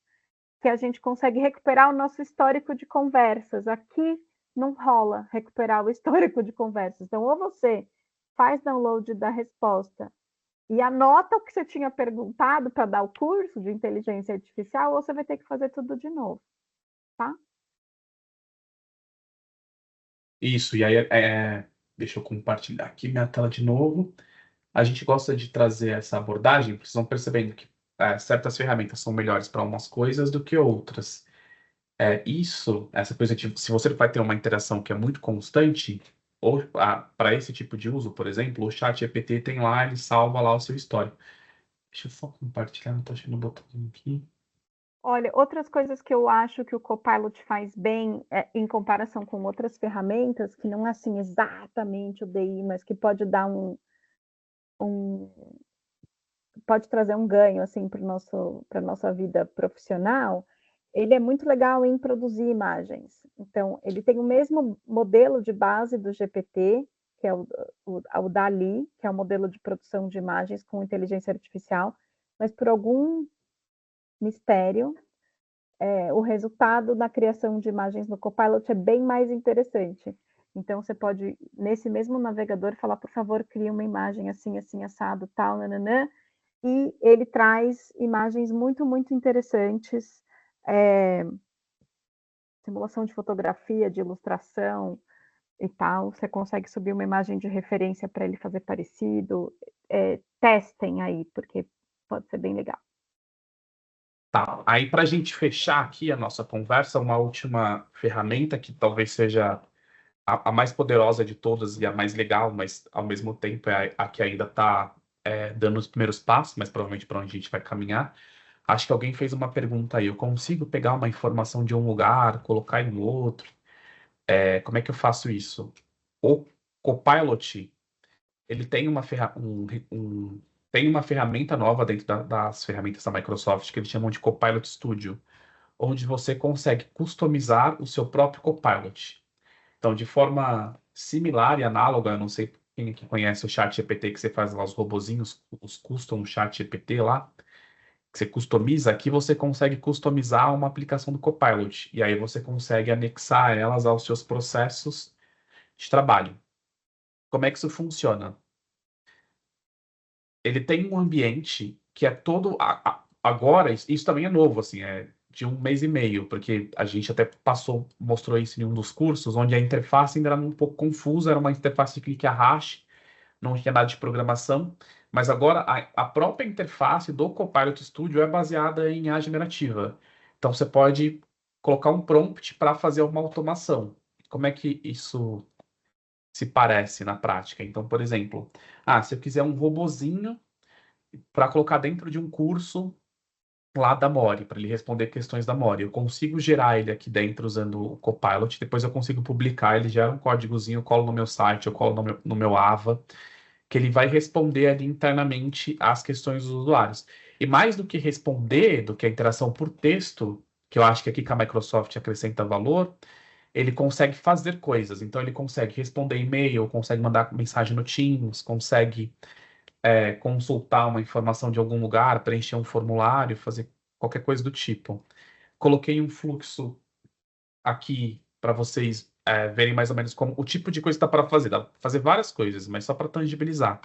que a gente consegue recuperar o nosso histórico de conversas, aqui não rola recuperar o histórico de conversas. Então, ou você faz download da resposta e anota o que você tinha perguntado para dar o curso de inteligência artificial, ou você vai ter que fazer tudo de novo, tá? Isso, e aí deixa eu compartilhar aqui minha tela de novo. A gente gosta de trazer essa abordagem, porque vocês vão percebendo que certas ferramentas são melhores para umas coisas do que outras. Essa coisa de, se você vai ter uma interação que é muito constante, ou para esse tipo de uso, por exemplo, o ChatGPT tem lá, ele salva lá o seu histórico. Deixa eu só compartilhar, não estou achando o botãozinho aqui. Olha, outras coisas que eu acho que o Copilot faz bem, em comparação com outras ferramentas, que não é assim exatamente o DI, mas que pode dar pode trazer um ganho assim para a nossa vida profissional, ele é muito legal em produzir imagens. Então, ele tem o mesmo modelo de base do GPT, que é o DALL-E, que é o modelo de produção de imagens com inteligência artificial, mas por algum mistério, o resultado da criação de imagens no Copilot é bem mais interessante. Então, você pode, nesse mesmo navegador, falar, por favor, crie uma imagem assim, assim, assado, tal, nananã, e ele traz imagens muito, muito interessantes, simulação de fotografia, de ilustração e tal. Você consegue subir uma imagem de referência para ele fazer parecido. Testem aí, porque pode ser bem legal. Tá, aí para a gente fechar aqui a nossa conversa, uma última ferramenta que talvez seja a mais poderosa de todas e a mais legal, mas ao mesmo tempo é a que ainda está dando os primeiros passos, mas provavelmente para onde a gente vai caminhar. Acho que alguém fez uma pergunta aí, eu consigo pegar uma informação de um lugar, colocar em outro? Como é que eu faço isso? O Copilot, ele tem tem uma ferramenta nova dentro das ferramentas da Microsoft que eles chamam de Copilot Studio, onde você consegue customizar o seu próprio Copilot. Então, de forma similar e análoga, eu não sei quem aqui conhece o ChatGPT, que você faz lá os robozinhos, os custom ChatGPT lá, que você customiza, aqui você consegue customizar uma aplicação do Copilot, e aí você consegue anexar elas aos seus processos de trabalho. Como é que isso funciona? Ele tem um ambiente que é todo... Agora, isso também é novo, assim, de 1 mês e meio, porque a gente até mostrou isso em um dos cursos, onde a interface ainda era um pouco confusa, era uma interface de clique arraste, não tinha nada de programação, mas agora a própria interface do Copilot Studio é baseada em IA generativa. Então você pode colocar um prompt para fazer uma automação. Como é que isso se parece na prática? Então, por exemplo, se eu quiser um robozinho para colocar dentro de um curso lá da Mori, para ele responder questões da Mori. Eu consigo gerar ele aqui dentro usando o Copilot, depois eu consigo publicar, ele gera um códigozinho, eu colo no meu site, eu colo no meu Ava, que ele vai responder ali internamente às questões dos usuários. E mais do que responder, do que a interação por texto, que eu acho que aqui que a Microsoft acrescenta valor, ele consegue fazer coisas. Então, ele consegue responder e-mail, consegue mandar mensagem no Teams, consegue consultar uma informação de algum lugar, preencher um formulário, fazer qualquer coisa do tipo. Coloquei um fluxo aqui para vocês verem mais ou menos como o tipo de coisa que dá para fazer. Dá para fazer várias coisas, mas só para tangibilizar.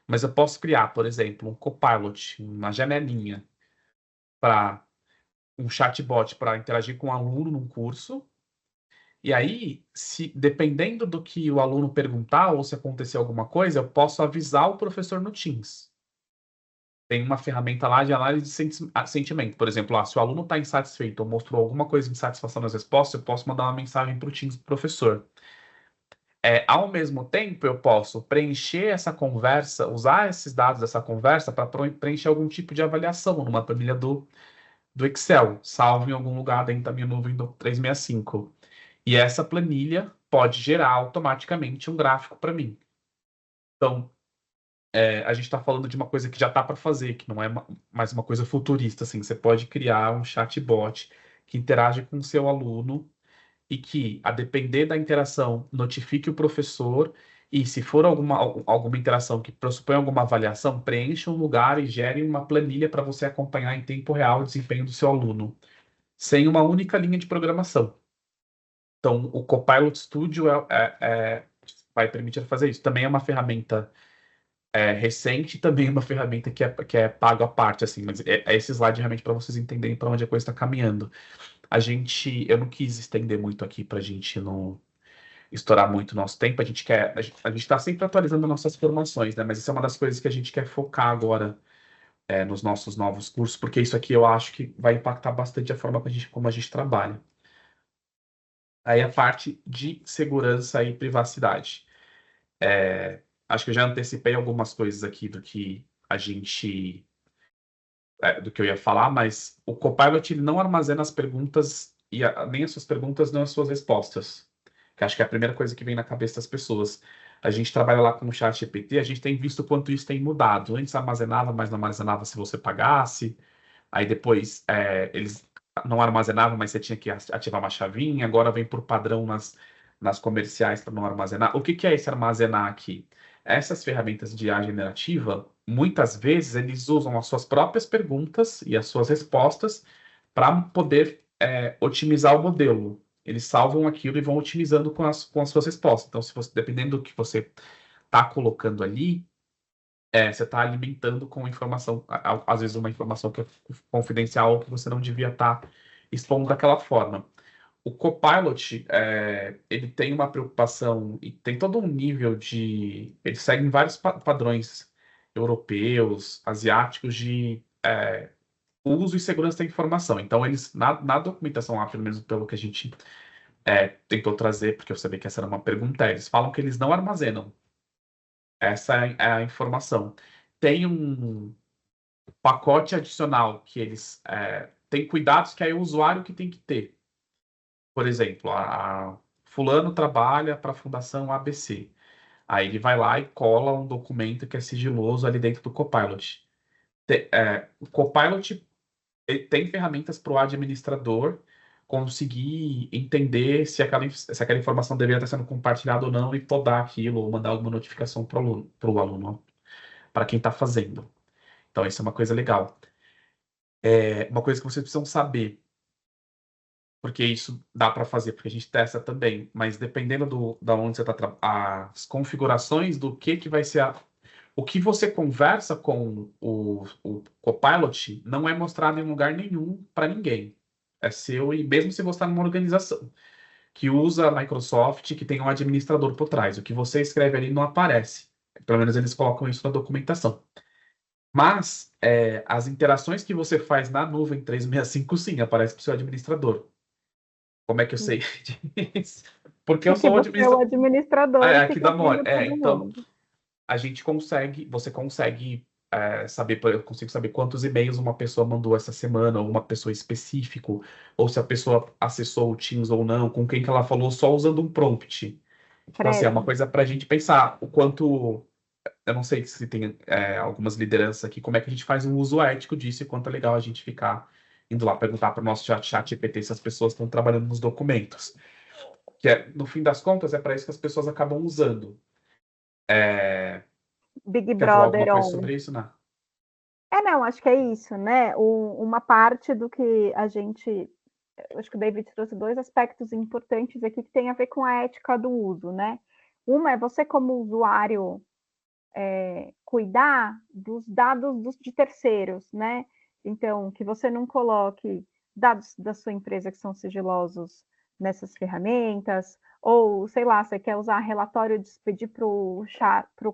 Mas eu posso criar, por exemplo, um Copilot, uma janelinha para um chatbot para interagir com o aluno num curso. E aí, se dependendo do que o aluno perguntar ou se acontecer alguma coisa, eu posso avisar o professor no Teams. Tem uma ferramenta lá de análise de sentimento. Por exemplo, se o aluno está insatisfeito ou mostrou alguma coisa de insatisfação nas respostas, eu posso mandar uma mensagem para o Teams do professor. Ao mesmo tempo, eu posso preencher essa conversa, usar esses dados dessa conversa para preencher algum tipo de avaliação numa planilha do Excel, salvo em algum lugar dentro da minha nuvem do 365. E essa planilha pode gerar automaticamente um gráfico para mim. Então, a gente está falando de uma coisa que já está para fazer, que não é mais uma coisa futurista. Assim. Você pode criar um chatbot que interage com o seu aluno e que, a depender da interação, notifique o professor e, se for alguma interação que pressupõe alguma avaliação, preencha um lugar e gere uma planilha para você acompanhar em tempo real o desempenho do seu aluno, sem uma única linha de programação. Então, o Copilot Studio vai permitir fazer isso. Também é uma ferramenta recente, também é uma ferramenta que é pago à parte, assim, mas esse slide realmente para vocês entenderem para onde a coisa está caminhando. Eu não quis estender muito aqui para a gente não estourar muito o nosso tempo. A gente está sempre atualizando nossas formações, né? Mas isso é uma das coisas que a gente quer focar agora nos nossos novos cursos, porque isso aqui eu acho que vai impactar bastante a forma como a gente trabalha. Aí a parte de segurança e privacidade. Acho que eu já antecipei algumas coisas aqui do que do que eu ia falar, mas o Copilot ele não armazena as perguntas e nem as suas perguntas, nem as suas respostas. Que acho que é a primeira coisa que vem na cabeça das pessoas. A gente trabalha lá com o ChatGPT, a gente tem visto quanto isso tem mudado. Antes armazenava, mas não armazenava se você pagasse. Aí depois eles não armazenavam, mas você tinha que ativar uma chavinha. Agora vem por padrão nas comerciais para não armazenar. O que é esse armazenar aqui? Essas ferramentas de IA generativa, muitas vezes eles usam as suas próprias perguntas e as suas respostas para poder otimizar o modelo. Eles salvam aquilo e vão otimizando com as suas respostas. Então, dependendo do que você está colocando ali, você está alimentando com informação, às vezes uma informação que é confidencial ou que você não devia estar expondo daquela forma. O Copilot, ele tem uma preocupação e tem todo um nível de... Ele segue vários padrões europeus, asiáticos de uso e segurança da informação. Então, eles, na documentação lá, pelo menos pelo que a gente tentou trazer, porque eu sabia que essa era uma pergunta, eles falam que eles não armazenam essa é a informação. Tem um pacote adicional que eles têm cuidados que é o usuário que tem que ter. Por exemplo, fulano trabalha para a Fundação ABC. Aí ele vai lá e cola um documento que é sigiloso ali dentro do Copilot. O Copilot tem ferramentas para o administrador conseguir entender se aquela informação deveria estar sendo compartilhada ou não e podar aquilo ou mandar alguma notificação para o aluno, para quem está fazendo. Então, isso é uma coisa legal. Uma coisa que vocês precisam saber, porque isso dá para fazer, porque a gente testa também, mas dependendo da onde você está, as configurações do que vai ser o que você conversa com o Copilot não é mostrado em lugar nenhum para ninguém. É seu, e mesmo se você está numa organização que usa a Microsoft, que tem um administrador por trás, o que você escreve ali não aparece. Pelo menos eles colocam isso na documentação. Mas as interações que você faz na nuvem 365, sim, aparece para o seu administrador. Como é que eu sei disso? Porque eu sou o administrador. Aqui da More. Então, você consegue saber, eu consigo saber quantos e-mails uma pessoa mandou essa semana, ou uma pessoa específico, ou se a pessoa acessou o Teams ou não, com quem que ela falou, só usando um prompt. Então, assim, é uma coisa para a gente pensar o quanto... Eu não sei se tem algumas lideranças aqui, como é que a gente faz um uso ético disso e quanto é legal a gente ficar indo lá perguntar para o nosso chat GPT se as pessoas estão trabalhando nos documentos. que no fim das contas, é para isso que as pessoas acabam usando. Big Quer falar alguma Brother coisa on. sobre isso, Ná? Não, acho que é isso, né? Uma parte do que a gente. Acho que o David trouxe 2 aspectos importantes aqui que tem a ver com a ética do uso, né? Uma é você, como usuário, cuidar dos dados de terceiros, né? Então, que você não coloque dados da sua empresa que são sigilosos nessas ferramentas, ou, sei lá, você quer usar relatório de pedir para o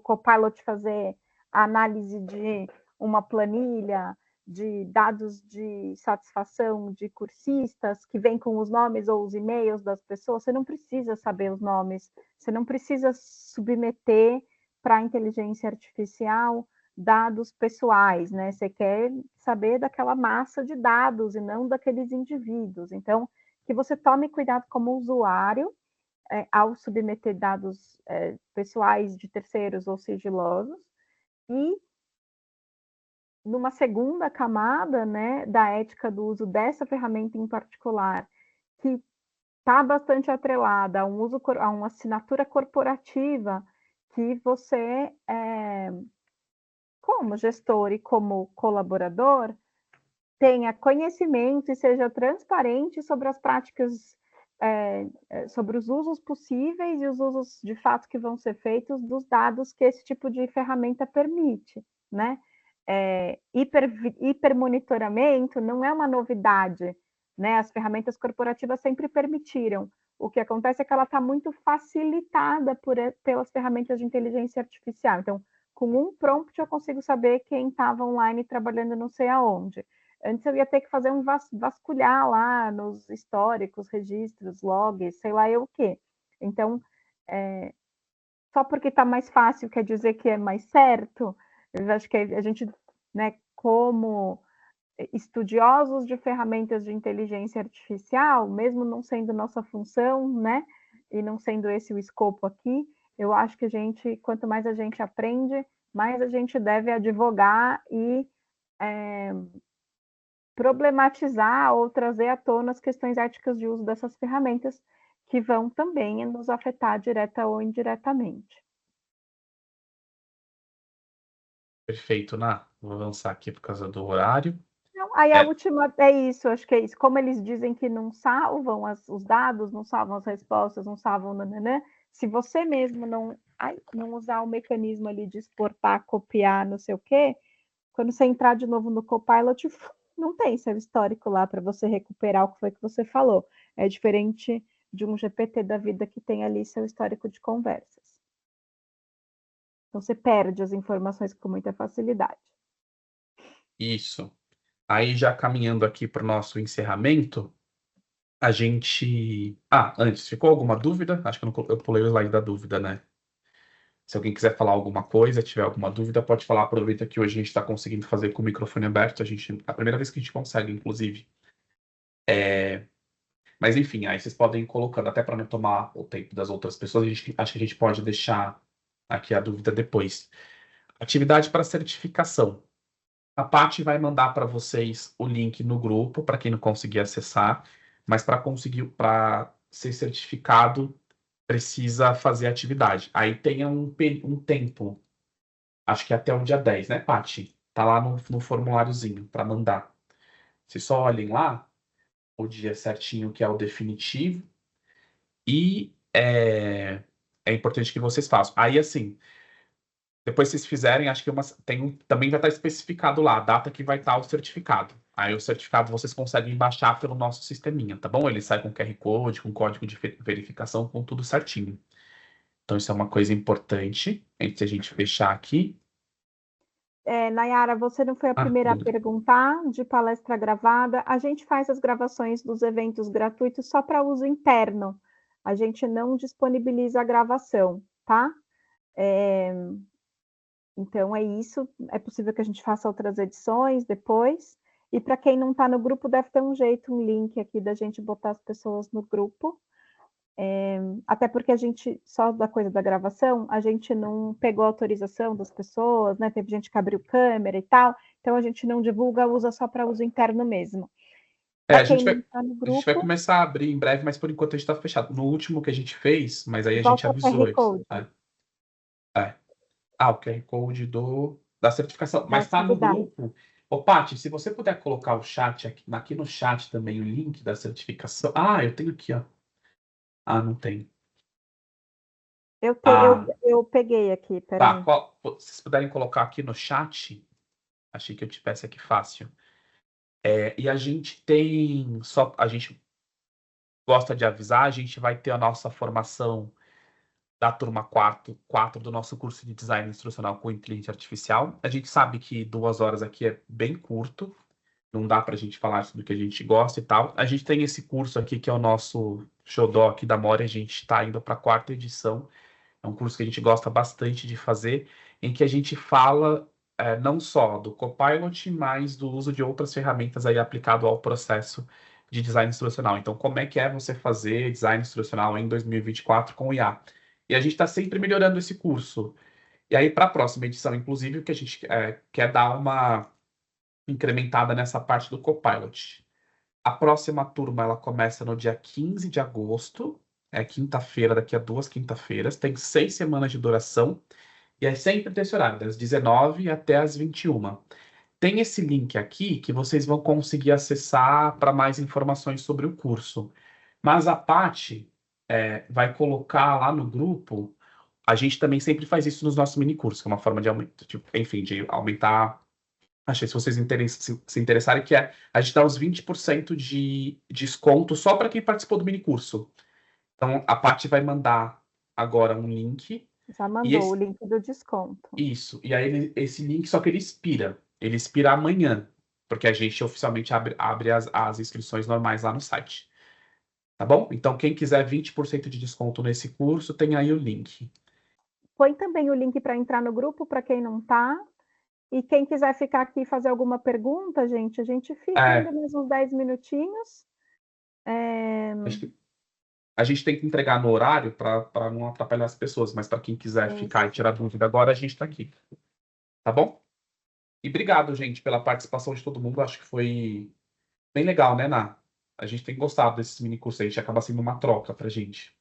Copilot fazer a análise de uma planilha de dados de satisfação de cursistas que vem com os nomes ou os e-mails das pessoas, você não precisa saber os nomes, você não precisa submeter para a inteligência artificial dados pessoais, né? Você quer saber daquela massa de dados e não daqueles indivíduos. Então, que você tome cuidado como usuário ao submeter dados pessoais de terceiros ou sigilosos. E numa segunda camada, né, da ética do uso dessa ferramenta em particular, que está bastante atrelada a uma assinatura corporativa que você, como gestor e como colaborador, tenha conhecimento e seja transparente sobre as práticas, sobre os usos possíveis e os usos de fato que vão ser feitos dos dados que esse tipo de ferramenta permite, né? Hipermonitoramento não é uma novidade, né? As ferramentas corporativas sempre permitiram. O que acontece é que ela está muito facilitada pelas ferramentas de inteligência artificial. Então, com um prompt eu consigo saber quem estava online trabalhando não sei aonde. Antes eu ia ter que fazer um vasculhar lá nos históricos, registros, logs, sei lá eu o quê. Então, só porque está mais fácil quer dizer que é mais certo? Eu acho que a gente, né, como estudiosos de ferramentas de inteligência artificial, mesmo não sendo nossa função, né, e não sendo esse o escopo aqui, eu acho que quanto mais a gente aprende, mais a gente deve advogar e problematizar ou trazer à tona as questões éticas de uso dessas ferramentas, que vão também nos afetar direta ou indiretamente. Perfeito, Ná. Vou avançar aqui por causa do horário. Não, aí a última é isso, acho que é isso. Como eles dizem que não salvam os dados, não salvam as respostas, não salvam nananã, se você mesmo não usar o mecanismo ali de exportar, copiar, não sei o quê, quando você entrar de novo no Copilot, não tem seu histórico lá para você recuperar o que foi que você falou. É diferente de um GPT da vida que tem ali seu histórico de conversas. Então você perde as informações com muita facilidade. Isso. Aí, já caminhando aqui para o nosso encerramento, a gente... antes, ficou alguma dúvida? Acho que eu pulei o slide da dúvida, né? Se alguém quiser falar alguma coisa, tiver alguma dúvida, pode falar. Aproveita que hoje a gente está conseguindo fazer com o microfone aberto. A primeira vez que a gente consegue, inclusive. Mas, enfim, aí vocês podem ir colocando, até para não tomar o tempo das outras pessoas. Acho que a gente pode deixar aqui a dúvida depois. Atividade para certificação. A Paty vai mandar para vocês o link no grupo, para quem não conseguir acessar, mas para ser certificado, precisa fazer atividade. Aí tem um tempo, acho que até o dia 10, né, Paty? Tá lá no formuláriozinho para mandar. Vocês só olhem lá o dia certinho, que é o definitivo, e é importante que vocês façam. Aí, assim, depois vocês fizerem, acho que também vai estar especificado lá a data que vai estar o certificado. Aí o certificado vocês conseguem baixar pelo nosso sisteminha, tá bom? Ele sai com QR Code, com código de verificação, com tudo certinho. Então isso é uma coisa importante, antes de a gente fechar aqui. Nayara, você não foi a primeira a perguntar de palestra gravada. A gente faz as gravações dos eventos gratuitos só para uso interno. A gente não disponibiliza a gravação, tá? Então é isso. É possível que a gente faça outras edições depois. E para quem não está no grupo, deve ter um jeito, um link aqui da gente botar as pessoas no grupo. Até porque a gente, só da coisa da gravação, a gente não pegou a autorização das pessoas, né? Teve gente que abriu câmera e tal, então a gente não divulga, usa só para uso interno mesmo. A Para gente quem vai, não está no a gente vai grupo, começar a abrir em breve, mas por enquanto a gente está fechado. No último que a gente fez, mas aí a gente volta o avisou QR eles. Code O QR Code da certificação. da Mas tá no atividade. grupo. Ô, Paty, se você puder colocar o chat aqui no chat também, o link da certificação. Eu tenho aqui, ó. Não tem. Eu peguei aqui, Tá, peraí. se vocês puderem colocar aqui no chat, achei que eu tivesse aqui fácil. E a gente tem, a gente gosta de avisar, a gente vai ter a nossa formação da turma 4 do nosso curso de design instrucional com inteligência artificial. A gente sabe que 2 horas aqui é bem curto, não dá para a gente falar tudo que a gente gosta e tal. A gente tem esse curso aqui que é o nosso xodó aqui da Mori, a gente está indo para a 4ª edição. É um curso que a gente gosta bastante de fazer, em que a gente fala não só do Copilot, mas do uso de outras ferramentas aí aplicado ao processo de design instrucional. Então, como é que é você fazer design instrucional em 2024 com o IA? E a gente está sempre melhorando esse curso. E aí, para a próxima edição, inclusive, o que a gente quer dar uma incrementada nessa parte do Copilot. A próxima turma ela começa no dia 15 de agosto, é quinta-feira, daqui a 2 quinta-feiras, tem 6 semanas de duração, e é sempre desse horário, das 19 até as 21. Tem esse link aqui que vocês vão conseguir acessar para mais informações sobre o curso. Mas a Paty vai colocar lá no grupo, a gente também sempre faz isso nos nossos minicursos, que é uma forma de aumentar, de aumentar. Achei, se vocês se interessarem, que a gente dá os 20% de desconto só para quem participou do minicurso. Então, a Paty vai mandar agora um link. Já mandou o link do desconto. Isso. E aí, esse link, só que ele expira. Ele expira amanhã, porque a gente oficialmente abre as inscrições normais lá no site. Tá bom? Então, quem quiser 20% de desconto nesse curso, tem aí o link. Põe também o link para entrar no grupo, para quem não está. E quem quiser ficar aqui e fazer alguma pergunta, gente, a gente fica ainda mais uns 10 minutinhos. Acho que a gente tem que entregar no horário para não atrapalhar as pessoas, mas para quem quiser ficar e tirar dúvida agora, a gente está aqui. Tá bom? E obrigado, gente, pela participação de todo mundo. Acho que foi bem legal, né, Ná? A gente tem gostado desses mini cursos aí, acaba sendo uma troca pra gente.